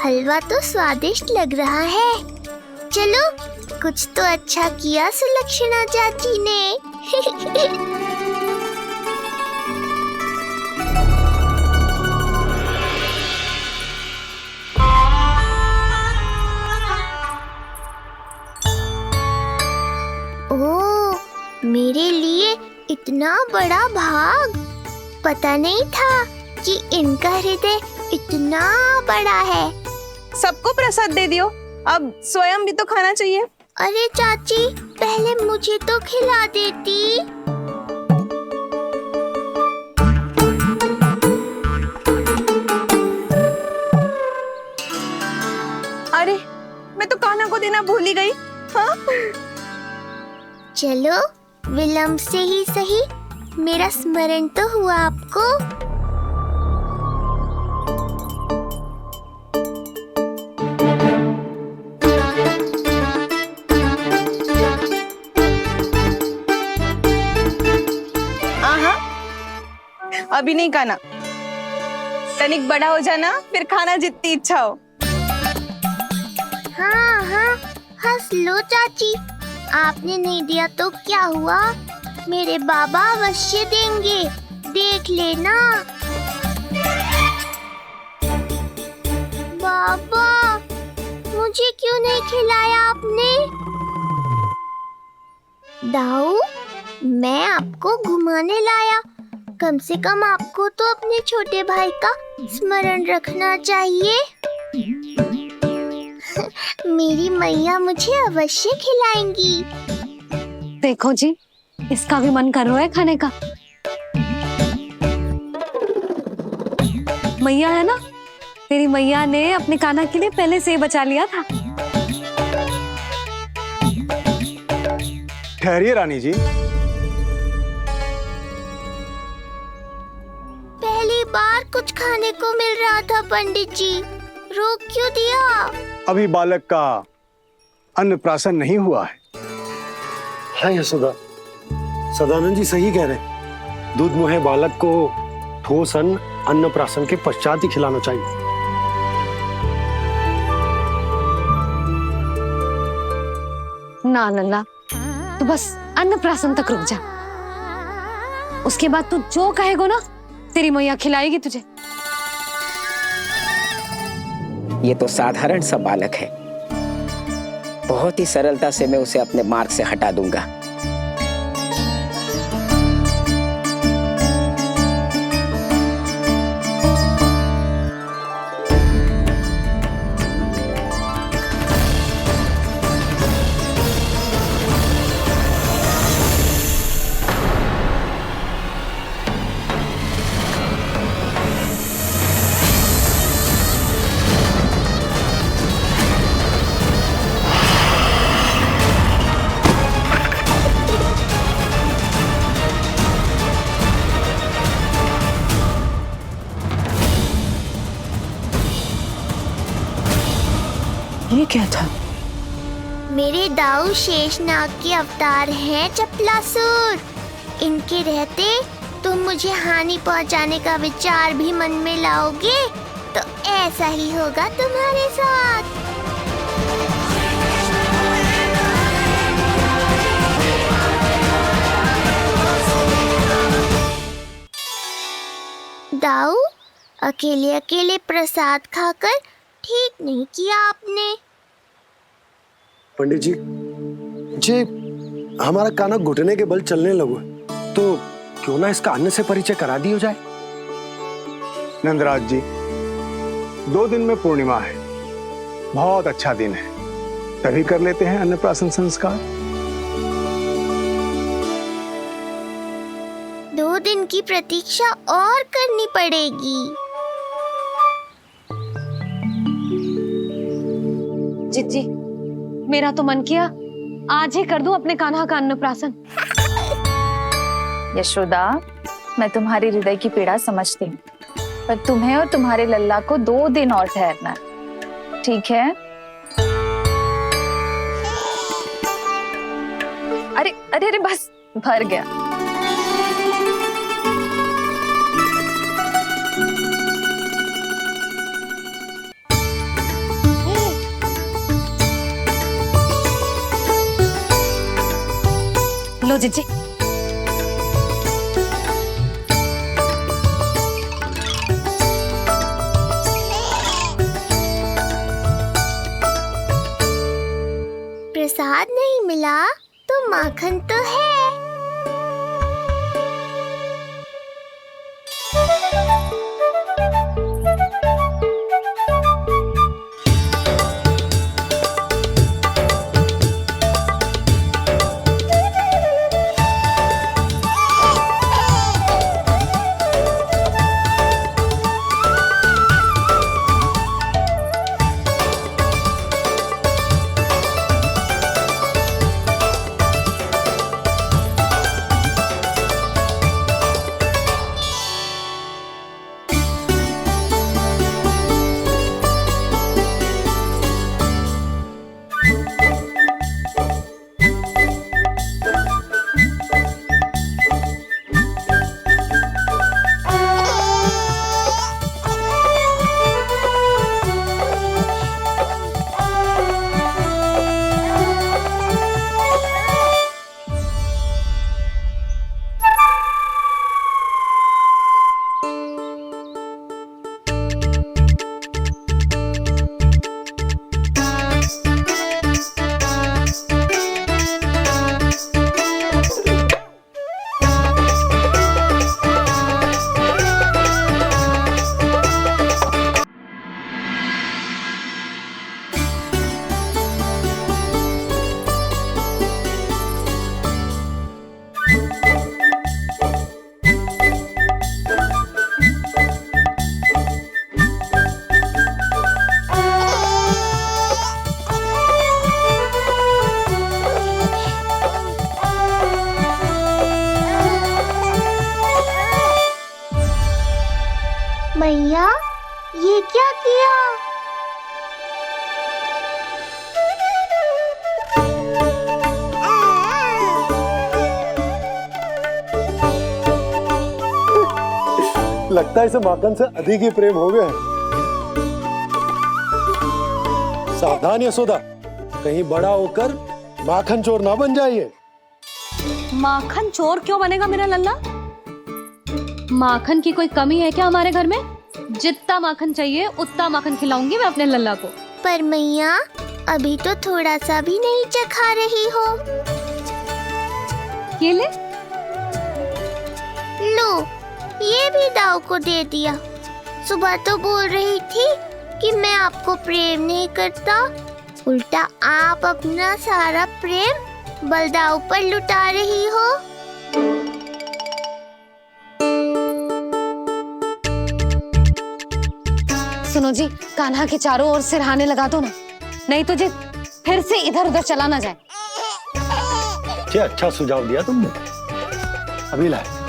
हलवा तो स्वादिष्ट लग रहा है। चलो, कुछ तो अच्छा किया सुलक्षणा चाची ने। ओह, मेरे लिए इतना बड़ा भाग। पता नहीं था कि इनका हृदय इतना बड़ा है। सबको प्रसाद दे दियो, अब स्वयं भी तो खाना चाहिए। अरे चाची, पहले मुझे तो खिला देती। अरे, मैं तो कान्हा को देना भूल ही गई। हाँ? चलो, विलंब से ही सही, मेरा स्मरण तो हुआ आपको। अभी नहीं खाना, तनिक बड़ा हो जाना, फिर खाना जितनी इच्छा हो। हाँ हाँ, हंस लो चाची। आपने नहीं दिया तो क्या हुआ, मेरे बाबा अवश्य देंगे, देख लेना। बाबा, मुझे क्यों नहीं खिलाया आपने? दाऊ, मैं आपको घुमाने लाया, कम से कम आपको तो अपने छोटे भाई का स्मरण रखना चाहिए। मेरी मैया मुझे अवश्य खिलाएंगी। देखो जी, इसका भी मन कर रहा है खाने का। मैया है ना, तेरी मैया ने अपने कान्हा के लिए पहले से ही बचा लिया था। ठहरिए रानी जी। पहली बार कुछ खाने को मिल रहा था पंडित जी, रोक क्यों दिया? अभी बालक का अन्नप्राशन नहीं हुआ है। हाँ यशोदा, सदानंद जी सही कह रहे। दूध मुहे बालक को ठोस अन्न अन्नप्राशन के पश्चात ही खिलाना चाहिए। ना लल्ला, तू बस अन्नप्राशन तक रुक जा, उसके बाद तू जो कहेगो ना, तेरी मैया खिलाएगी तुझे। ये तो साधारण सा बालक है, बहुत ही सरलता से मैं उसे अपने मार्ग से हटा दूंगा। गया था? मेरे दाऊ शेषनाग के अवतार हैं चपलासुर। इनके रहते तुम मुझे हानि पहुंचाने का विचार भी मन में लाओगे तो ऐसा ही होगा तुम्हारे साथ। दाऊ, अकेले अकेले प्रसाद खाकर ठीक नहीं किया आपने। पंडित जी, जे हमारा काना घुटने के बल चलने लगो है, तो क्यों ना इसका अन्न से परिचय करा दिया जाए? नंदराज जी, 2 दिन में पूर्णिमा है, बहुत अच्छा दिन है, तभी कर लेते हैं अन्नप्राशन संस्कार। 2 दिन की प्रतीक्षा और करनी पड़ेगी। जिज्जी, मेरा तो मन किया आज ही कर दूं अपने कान्हा का अन्नप्राशन। यशोदा, मैं तुम्हारी हृदय की पीड़ा समझती हूँ, पर तुम्हें और तुम्हारे लल्ला को 2 दिन और ठहरना है, ठीक है? अरे अरे अरे, बस भर गया। लो जिज्जी। प्रसाद नहीं मिला तो माखन तो है। मैया, ये क्या किया? लगता है इसे माखन से अधिक ही प्रेम हो गया है। सावधान यशोदा, कहीं बड़ा होकर माखन चोर ना बन जाइए। माखन चोर क्यों बनेगा मेरा लल्ला? माखन की कोई कमी है क्या हमारे घर में? जितना माखन चाहिए उतना माखन खिलाऊंगी मैं अपने लल्ला को। पर मैया, अभी तो थोड़ा सा भी नहीं चखा रही हो। ये ले। लो, ये भी दाऊ को दे दिया। सुबह तो बोल रही थी कि मैं आपको प्रेम नहीं करता, उल्टा आप अपना सारा प्रेम बलदाऊ पर लुटा रही हो। सुनो जी, कान्हा के चारों ओर सिरहाने लगा दो ना, नहीं तो जी फिर से इधर उधर चला ना जाए। क्या अच्छा सुझाव दिया तुमने। अभी लाए।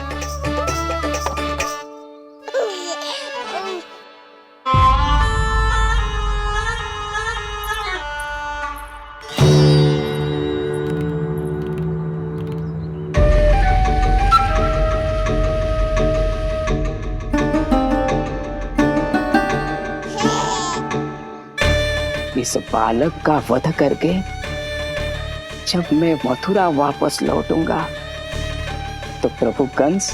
इस बालक का वध करके जब मैं मथुरा वापस लौटूंगा तो प्रभु कंस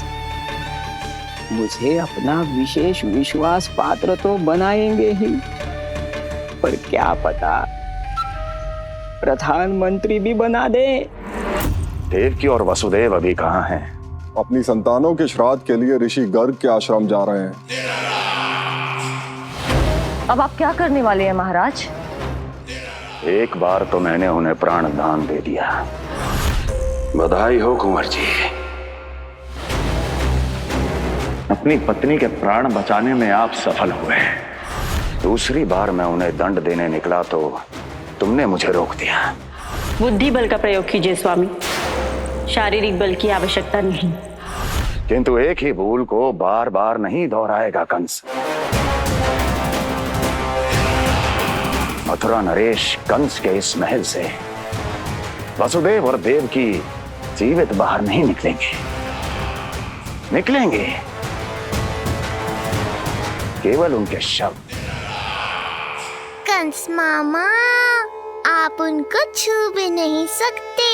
मुझे अपना विशेष विश्वास पात्र तो बनाएंगे ही, पर क्या पता प्रधानमंत्री भी बना दे। देवकी और वसुदेव अभी कहाँ हैं? अपनी संतानों के श्राद्ध के लिए ऋषि गर्ग के आश्रम जा रहे हैं। अब आप क्या करने वाले हैं महाराज? एक बार तो मैंने उन्हें प्राण दान दे दिया। बधाई हो कुंवर जी। अपनी पत्नी के प्राण बचाने में आप सफल हुए। दूसरी बार मैं उन्हें दंड देने निकला तो तुमने मुझे रोक दिया। बुद्धि बल का प्रयोग कीजिए स्वामी, शारीरिक बल की आवश्यकता नहीं। किंतु एक ही भूल को बार बार नहीं दोहराएगा कंस। मथुरा नरेश कंस के इस महल से वसुदेव और देवकी जीवित बाहर नहीं निकलेंगे, केवल उनके शव। कंस मामा, आप उनको छू भी नहीं सकते।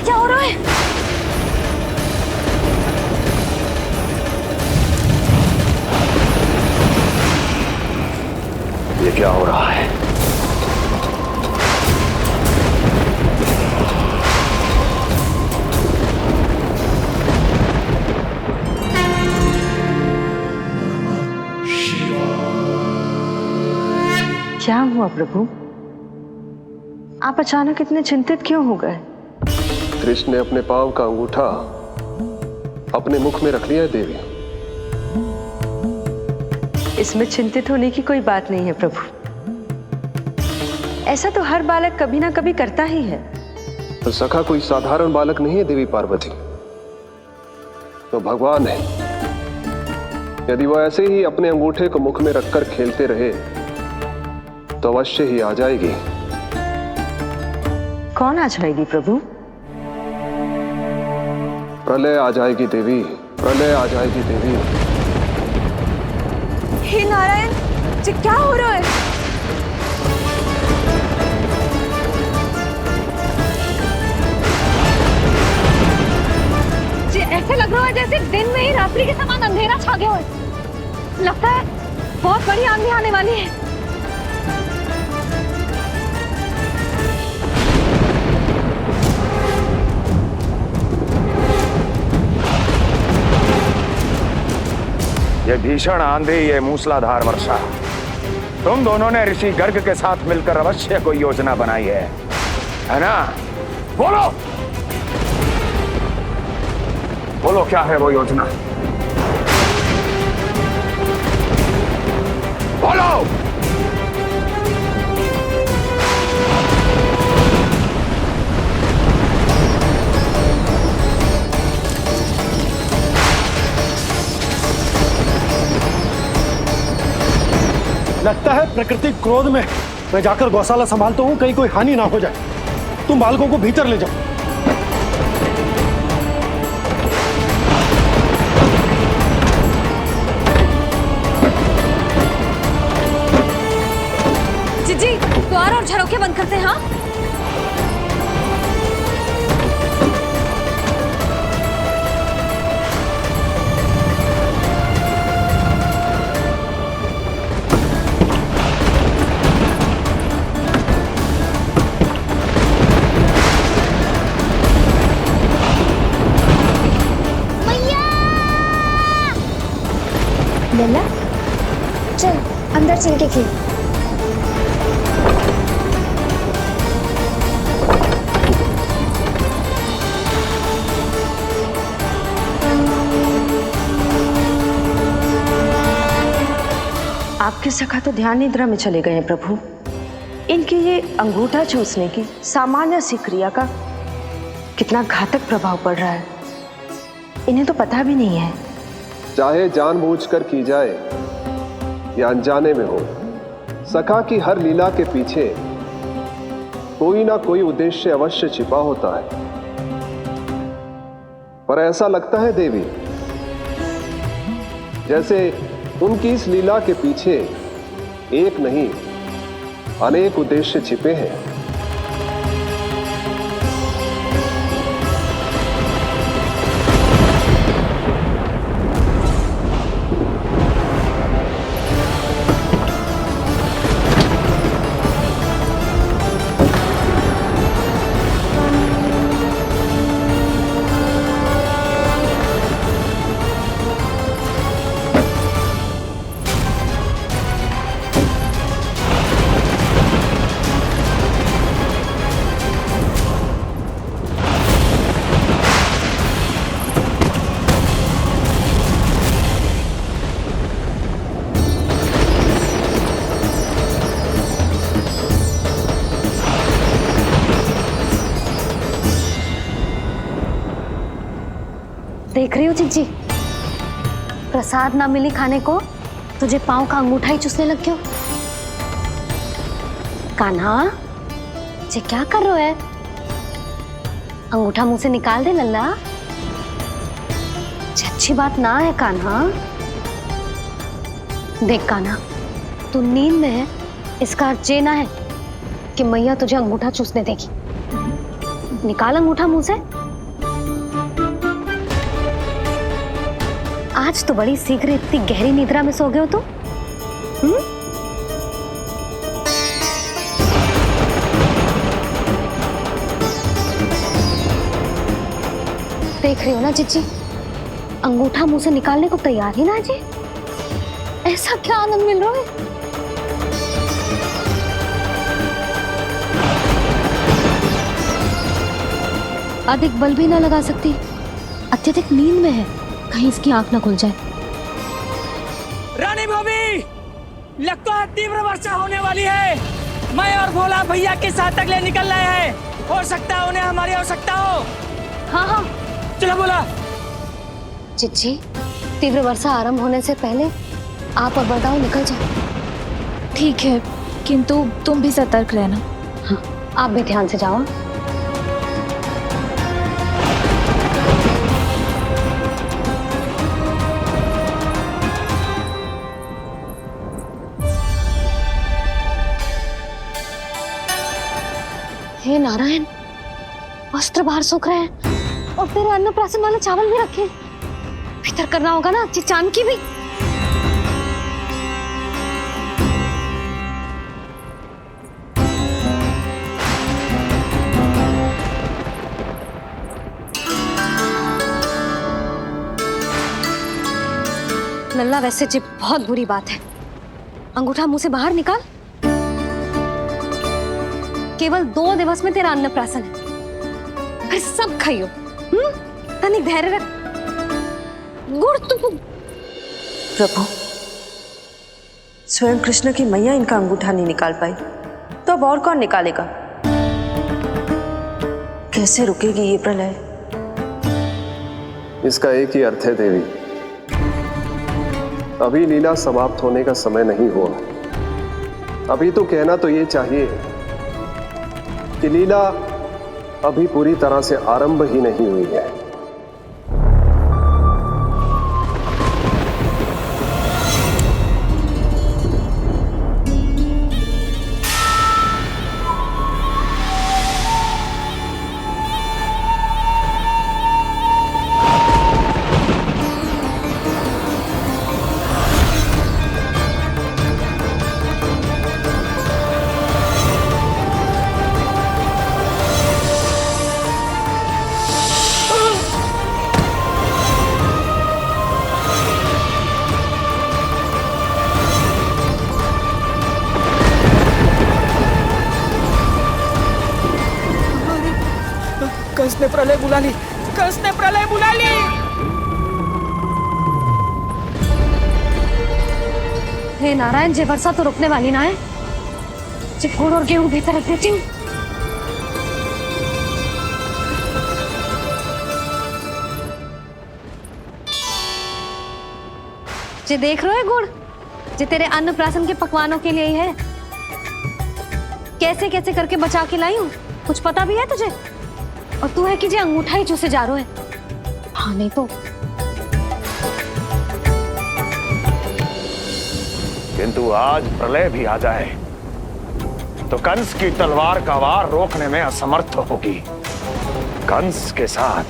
क्या हो रहा है? ये क्या हो रहा है? क्या हुआ प्रभु? आप अचानक इतने चिंतित क्यों हो गए? कृष्ण ने अपने पांव का अंगूठा अपने मुख में रख लिया है देवी। इसमें चिंतित होने की कोई बात नहीं है प्रभु। ऐसा तो हर बालक कभी ना कभी करता ही है। तो सखा कोई साधारण बालक नहीं है देवी पार्वती, तो भगवान है। यदि वो ऐसे ही अपने अंगूठे को मुख में रखकर खेलते रहे तो अवश्य ही आ जाएगी। कौन आ जाएगी प्रभु? प्रलय आ जाएगी देवी, प्रलय आ जाएगी देवी। हे नारायण जी, क्या हो रहा है? जी ऐसे लग रहा है जैसे दिन में ही रात्रि के समान अंधेरा छा गया हो। लगता है बहुत बड़ी आंधी आने वाली है। ये भीषण आंधी, ये मूसलाधार वर्षा, तुम दोनों ने ऋषि गर्ग के साथ मिलकर अवश्य कोई योजना बनाई है ना? बोलो बोलो, क्या है वो योजना? बोलो। है प्रकृति क्रोध में। मैं जाकर गौशाला संभालता हूँ, कहीं कोई हानि ना हो जाए। तुम बालकों को भीतर ले जाओ। जीजी, द्वार और झरोखे बंद करते हैं। हाँ, लल्ला, चल अंदर चल के खेल। आपके सखा तो ध्यान निद्रा में चले गए हैं प्रभु। इनके ये अंगूठा चूसने की सामान्य सी क्रिया का कितना घातक प्रभाव पड़ रहा है, इन्हें तो पता भी नहीं है। चाहे जानबूझकर की जाए या अनजाने में हो, सखा की हर लीला के पीछे कोई ना कोई उद्देश्य अवश्य छिपा होता है। पर ऐसा लगता है देवी, जैसे उनकी इस लीला के पीछे एक नहीं अनेक उद्देश्य छिपे हैं। देख रही हो जीजी, प्रसाद ना मिली खाने को, तुझे पांव का अंगूठा ही चूसने लग गयो। कान्हा, ये क्या कर रहे है? अंगूठा मुंह से निकाल दे लल्ला। अच्छी बात ना है कान्हा। देख कान्हा, तू नींद में है, इसका अर्थ ये ना है कि मैया तुझे अंगूठा चूसने देगी। निकाल अंगूठा मुंह से। आज तो बड़ी शीघ्र इतनी गहरी निद्रा में सो गए हो तुम। देख रही हो ना जीजी, अंगूठा मुंह से निकालने को तैयार ही ना जी। ऐसा क्या आनंद मिल रहा है? अधिक बल भी ना लगा सकती, अत्यधिक नींद में है, कहीं इसकी आंख ना खुल जाए। रानी भाभी, लगता है तीव्र वर्षा होने वाली है। मैं और भोला भैया के साथ अगले निकल रहे हैं। हो सकता है उन्हें हमारी आवश्यकता हो। हाँ हाँ, चलो बोला। चिच्ची, तीव्र वर्षा आरंभ होने से पहले आप और बरदाऊ निकल जाओ। ठीक है, किंतु तुम भी सतर्क रहना। हाँ, आप भी ध्यान से जाओ। हे नारायण, वस्त्र बाहर सूख रहे हैं और तेरे अन्नप्राशन वाले चावल भी रखे। भीतर करना होगा ना चिचान की भी। लल्ला, वैसे जी बहुत बुरी बात है। अंगूठा मुंह से बाहर निकाल। केवल 2 दिवस में तेरा अन्नप्राशन है, फिर सब खाइयो। तनिक धैर्य रख। गुड़ तुम। प्रभु, स्वयं कृष्ण की मैया इनका अंगूठा नहीं निकाल पाई, तो अब और कौन निकालेगा? कैसे रुकेगी ये प्रलय? इसका एक ही अर्थ है देवी, अभी लीला समाप्त होने का समय नहीं हुआ। अभी तो कहना तो ये चाहिए कि लीला अभी पूरी तरह से आरंभ ही नहीं हुई है। कंस ने प्रलय बुला ली, कंस ने प्रलय बुला ली। हे नारायण, जे वर्षा तो रुकने वाली ना है। जे गुड़ और गेहूं भीतर रख देती हूँ। जे देख रहे हो गुड़, जे तेरे अन्नप्राशन के पकवानों के लिए ही है। कैसे कैसे करके बचा के लाई हूँ, कुछ पता भी है तुझे? और तू है कि जे अंगूठा ही चूसे जा रहा है। हाँ नहीं तो। किंतु आज प्रलय भी आ जाए तो कंस की तलवार का वार रोकने में असमर्थ होगी। कंस के साथ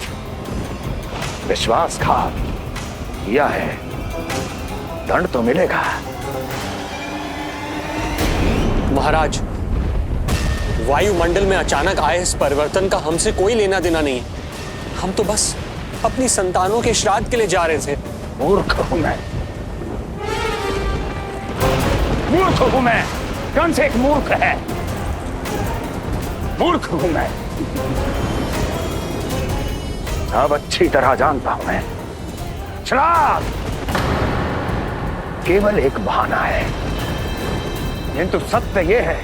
विश्वासघात किया है, दंड तो मिलेगा। महाराज, वायुमंडल में अचानक आए इस परिवर्तन का हमसे कोई लेना देना नहीं है। हम तो बस अपनी संतानों के श्राद्ध के लिए जा रहे थे। मूर्ख हूं मैं, मूर्ख हूं मैं। कंस एक मूर्ख है, मूर्ख हूं मैं। अब अच्छी तरह जानता हूं मैं, श्राद्ध केवल एक बहाना है। किंतु सत्य यह है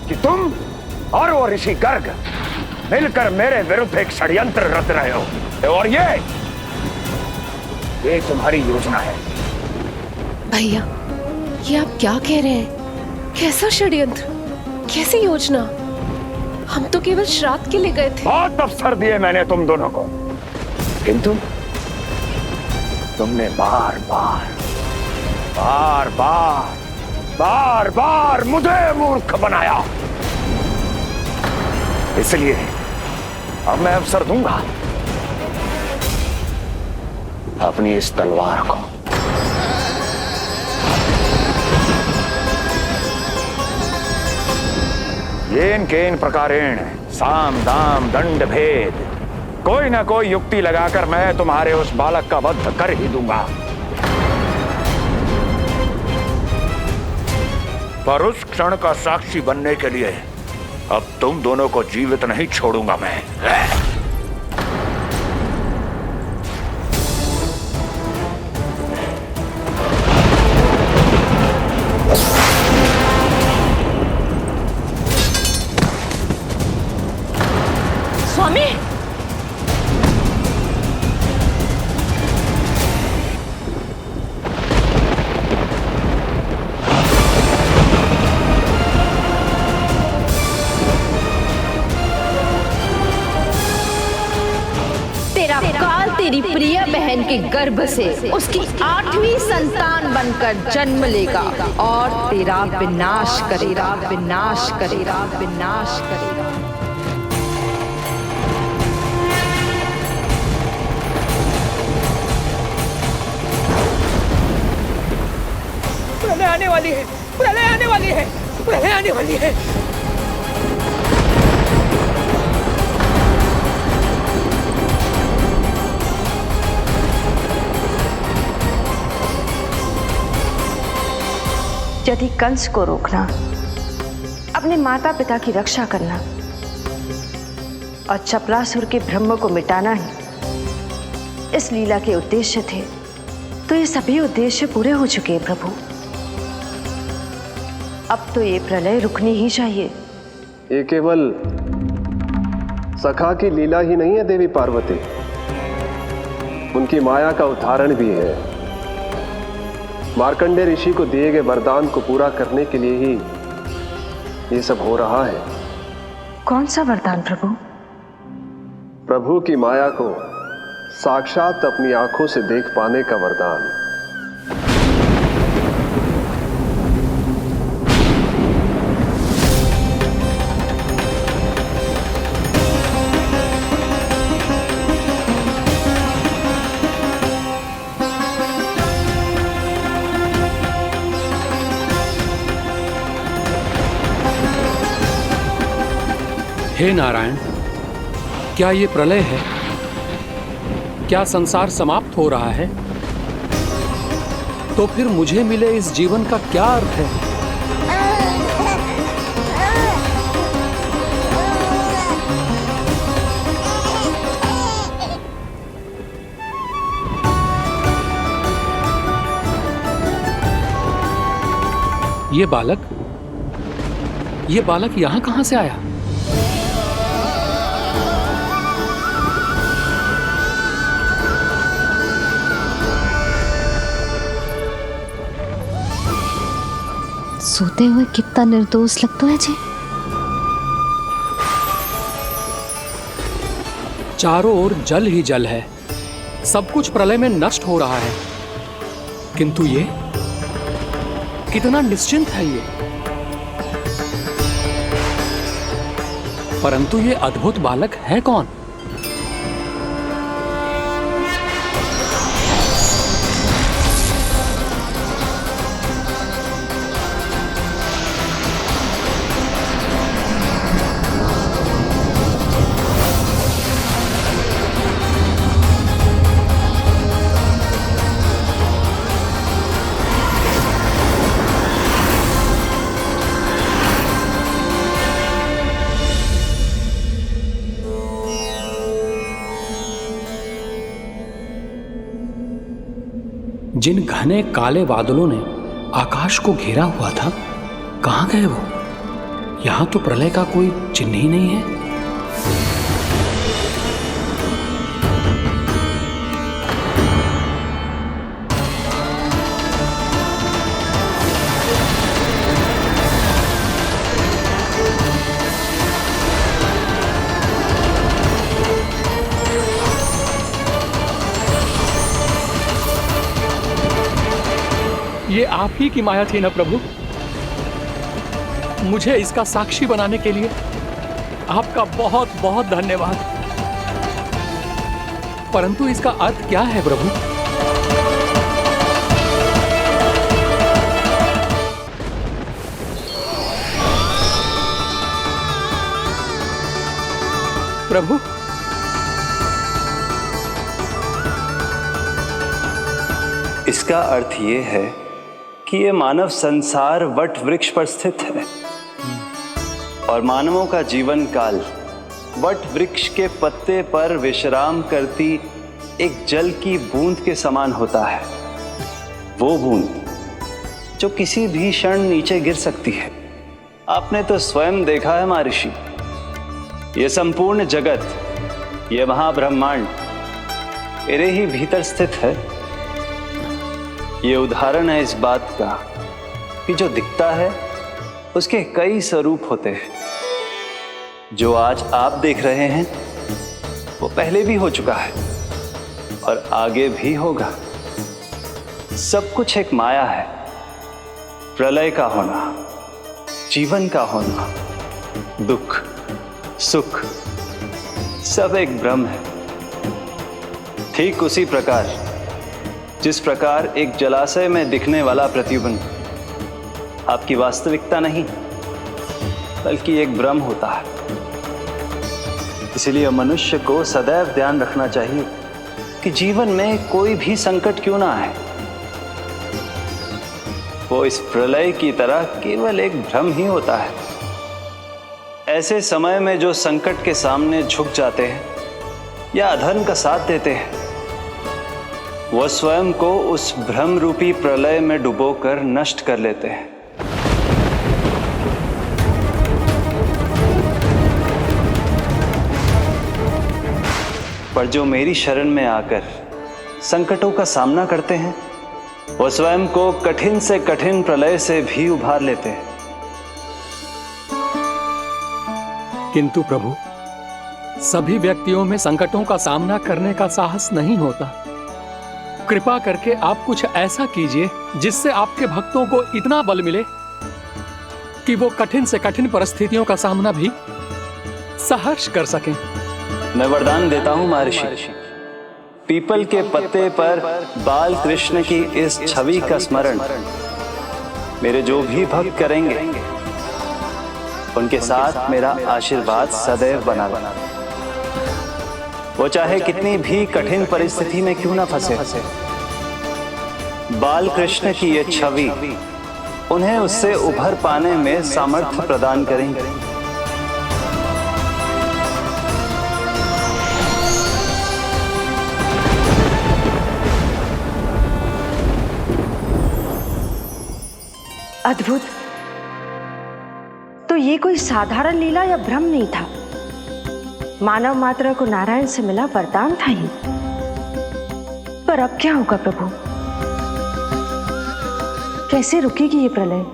कि तुम और वो ऋषि गर्ग मिलकर मेरे विरुद्ध एक षड्यंत्र रच रहे हो, और ये तुम्हारी योजना है। भैया, ये आप क्या कह रहे हैं? कैसा षड्यंत्र, कैसी योजना? हम तो केवल श्राद्ध के लिए गए थे। बहुत अवसर दिए मैंने तुम दोनों को, किंतु तुमने बार बार बार बार बार बार मुझे मूर्ख बनाया। इसलिए अब मैं अवसर दूंगा अपनी इस तलवार को। येन केन प्रकारेण साम दाम दंड भेद, कोई ना कोई युक्ति लगाकर मैं तुम्हारे उस बालक का वध कर ही दूंगा। पर उस क्षण का साक्षी बनने के लिए अब तुम दोनों को जीवित नहीं छोड़ूंगा मैं। स्वामी, तेरा काल तेरी प्रिय बहन के गर्भ से उसकी 8वीं संतान बनकर जन्म लेगा और तेरा विनाश करेगा, विनाश करेगा, विनाश करेगा। प्रलय आने वाली है, प्रलय आने वाली है, प्रलय आने वाली है। यदि कंस को रोकना, अपने माता पिता की रक्षा करना और चपलासुर के ब्रह्म को मिटाना ही इस लीला के उद्देश्य थे, तो ये सभी उद्देश्य पूरे हो चुके हैं प्रभु। अब तो ये प्रलय रुकनी ही चाहिए। ये केवल सखा की लीला ही नहीं है देवी पार्वती, उनकी माया का उदाहरण भी है। मार्कंडेय ऋषि को दिए गए वरदान को पूरा करने के लिए ही ये सब हो रहा है? कौन सा वरदान प्रभु? प्रभु की माया को साक्षात अपनी आंखों से देख पाने का वरदान। हे नारायण, क्या ये प्रलय है? क्या संसार समाप्त हो रहा है? तो फिर मुझे मिले इस जीवन का क्या अर्थ है? ये बालक यहां कहां से आया? सोते हुए कितना निर्दोष लगता है जी। चारों ओर जल ही जल है, सब कुछ प्रलय में नष्ट हो रहा है, किंतु ये कितना निश्चिंत है ये। परंतु ये अद्भुत बालक है कौन? जिन घने काले बादलों ने आकाश को घेरा हुआ था, कहां गए वो? यहां तो प्रलय का कोई चिन्ह ही नहीं है। ये आप ही की माया थी ना प्रभु? मुझे इसका साक्षी बनाने के लिए आपका बहुत बहुत धन्यवाद। परंतु इसका अर्थ क्या है प्रभु? प्रभु, इसका अर्थ ये है कि ये मानव संसार वट वृक्ष पर स्थित है और मानवों का जीवन काल वट वृक्ष के पत्ते पर विश्राम करती एक जल की बूंद के समान होता है। वो बूंद जो किसी भी क्षण नीचे गिर सकती है। आपने तो स्वयं देखा है महर्षि, ये संपूर्ण जगत, ये महाब्रह्मांड मेरे ही भीतर स्थित है। ये उदाहरण है इस बात का कि जो दिखता है उसके कई स्वरूप होते हैं। जो आज आप देख रहे हैं वो पहले भी हो चुका है और आगे भी होगा। सब कुछ एक माया है। प्रलय का होना, जीवन का होना, दुख, सुख, सब एक भ्रम है। ठीक उसी प्रकार जिस प्रकार एक जलाशय में दिखने वाला प्रतिबिंब आपकी वास्तविकता नहीं बल्कि एक भ्रम होता है। इसलिए मनुष्य को सदैव ध्यान रखना चाहिए कि जीवन में कोई भी संकट क्यों ना आए, वो इस प्रलय की तरह केवल एक भ्रम ही होता है। ऐसे समय में जो संकट के सामने झुक जाते हैं या अधर्म का साथ देते हैं, वह स्वयं को उस भ्रम रूपी प्रलय में डुबोकर नष्ट कर लेते हैं। पर जो मेरी शरण में आकर संकटों का सामना करते हैं, वह स्वयं को कठिन से कठिन प्रलय से भी उभार लेते हैं। किंतु प्रभु, सभी व्यक्तियों में संकटों का सामना करने का साहस नहीं होता। कृपा करके आप कुछ ऐसा कीजिए जिससे आपके भक्तों को इतना बल मिले कि वो कठिन से कठिन परिस्थितियों का सामना भी सहर्ष कर सकें। मैं वरदान देता हूं महर्षि, पीपल के पत्ते पर बाल कृष्ण की इस छवि का स्मरण मेरे जो भी भक्त करेंगे उनके साथ मेरा आशीर्वाद सदैव बना रहना। वो चाहे कितनी भी कठिन परिस्थिति में क्यों ना फंसे, बाल कृष्ण की ये छवि उन्हें उससे उभर पाने में सामर्थ्य प्रदान करेंगे। अद्भुत। तो ये कोई साधारण लीला या भ्रम नहीं था, मानव मात्र को नारायण से मिला वरदान था ही। पर अब क्या होगा प्रभु? कैसे रुकेगी ये प्रलय?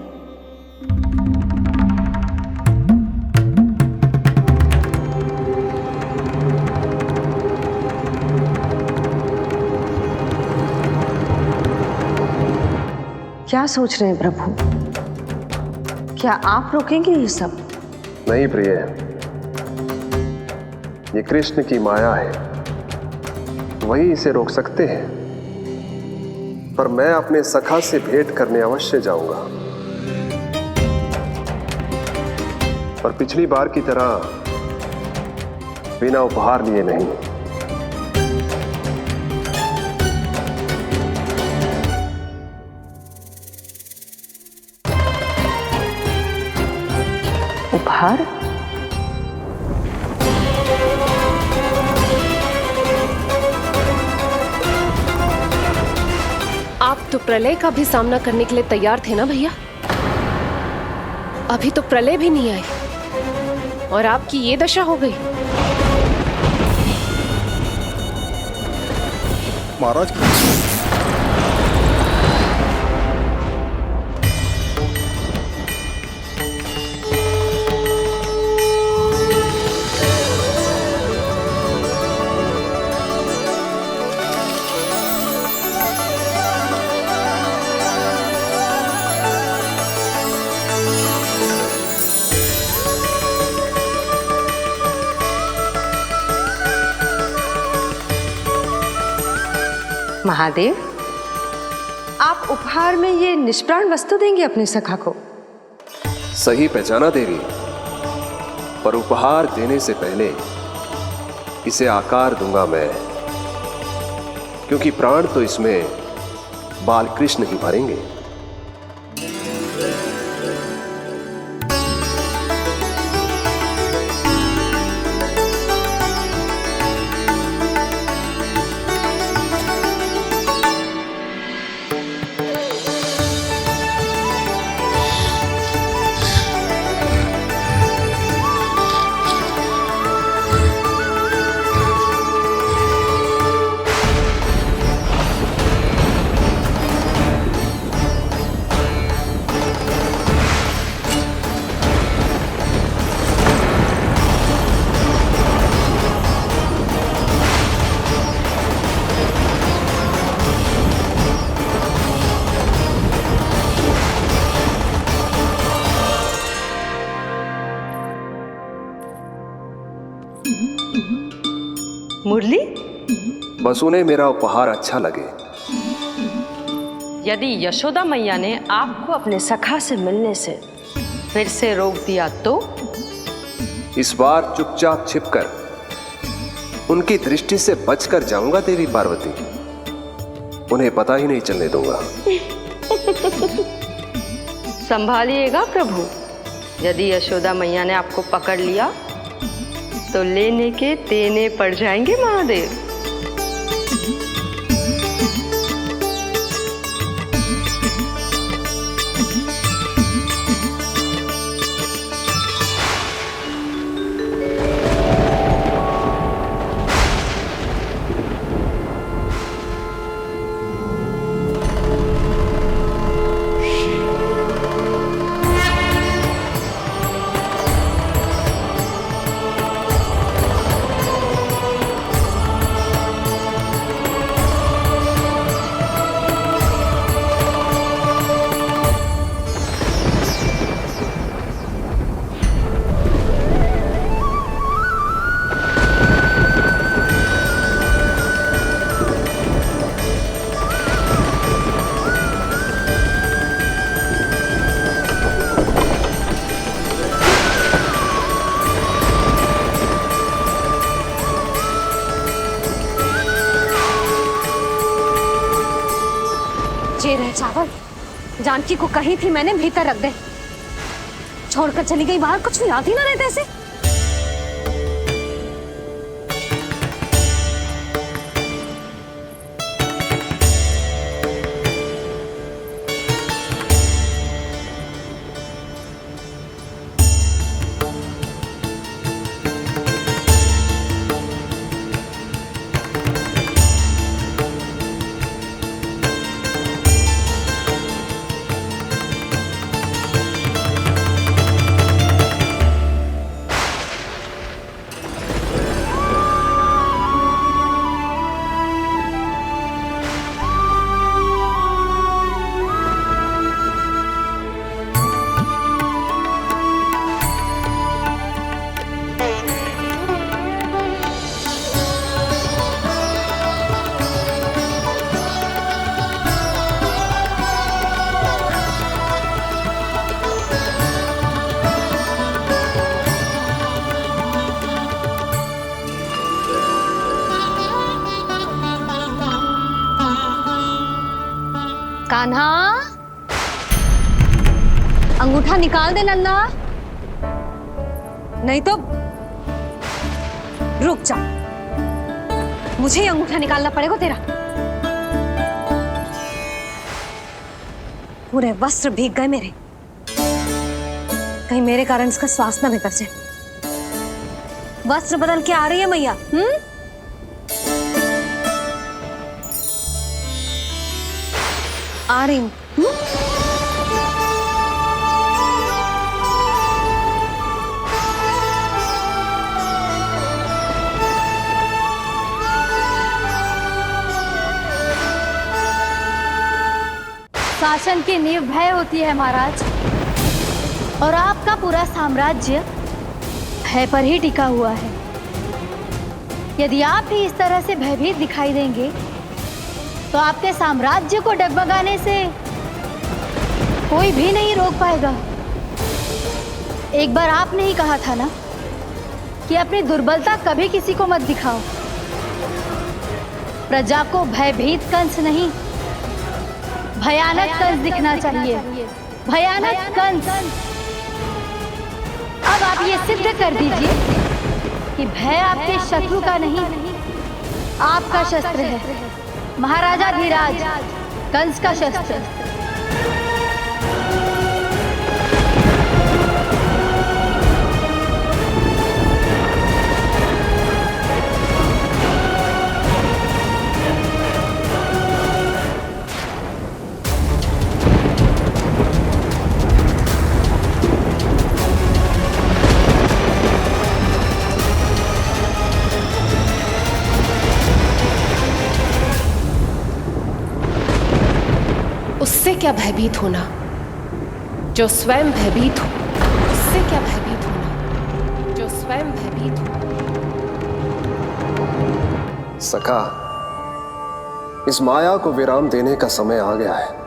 क्या सोच रहे हैं प्रभु? क्या आप रोकेंगे ये सब? नहीं प्रिय, ये कृष्ण की माया है, वही इसे रोक सकते हैं। पर मैं अपने सखा से भेंट करने अवश्य जाऊंगा। पर पिछली बार की तरह बिना उपहार लिए नहीं। उपहार? आप तो प्रलय का भी सामना करने के लिए तैयार थे ना भैया? अभी तो प्रलय भी नहीं आई और आपकी ये दशा हो गई। महाराज, महादेव, आप उपहार में ये निष्प्राण वस्तु देंगे अपने सखा को? सही पहचाना देवी, पर उपहार देने से पहले इसे आकार दूंगा मैं, क्योंकि प्राण तो इसमें बाल कृष्ण ही भरेंगे। मुरली? बस उन्हें मेरा उपहार अच्छा लगे। यदि यशोदा मैया ने आपको अपने सखा से मिलने से फिर से रोक दिया तो? इस बार चुपचाप छिपकर उनकी दृष्टि से बचकर जाऊंगा देवी पार्वती, उन्हें पता ही नहीं चलने दूंगा। संभालिएगा प्रभु, यदि यशोदा मैया ने आपको पकड़ लिया तो लेने के देने पड़ जाएंगे महादेव। जानकी को कही थी मैंने भीतर रख दे, छोड़कर चली गई बाहर, कुछ याद ही ना रहते ऐसे। कान्हा, अंगूठा निकाल दे लल्ला, नहीं तो रुक जा, मुझे ही अंगूठा निकालना पड़ेगा तेरा। पूरे वस्त्र भीग गए मेरे, कहीं मेरे कारण इसका श्वास ना बिगड़ जाए। वस्त्र बदल के आ रही है मैया। आ रही हूं। शासन की नींव भय होती है महाराज, और आपका पूरा साम्राज्य भय पर ही टिका हुआ है। यदि आप भी इस तरह से भयभीत दिखाई देंगे तो आपके साम्राज्य को डगमगाने से कोई भी नहीं रोक पाएगा। एक बार आपने ही कहा था ना कि अपनी दुर्बलता कभी किसी को मत दिखाओ। प्रजा को भयभीत कंस नहीं, भयानक कंस दिखना चाहिए, भयानक कंस। अब आप ये सिद्ध कर दीजिए कि भय आपके शत्रु का नहीं, आपका शस्त्र है, महाराजा धीराज, कंस का शस्त्र। उससे क्या भयभीत होना जो स्वयं भयभीत हो, उससे क्या भयभीत होना जो स्वयं भयभीत हो। सखा, इस माया को विराम देने का समय आ गया है।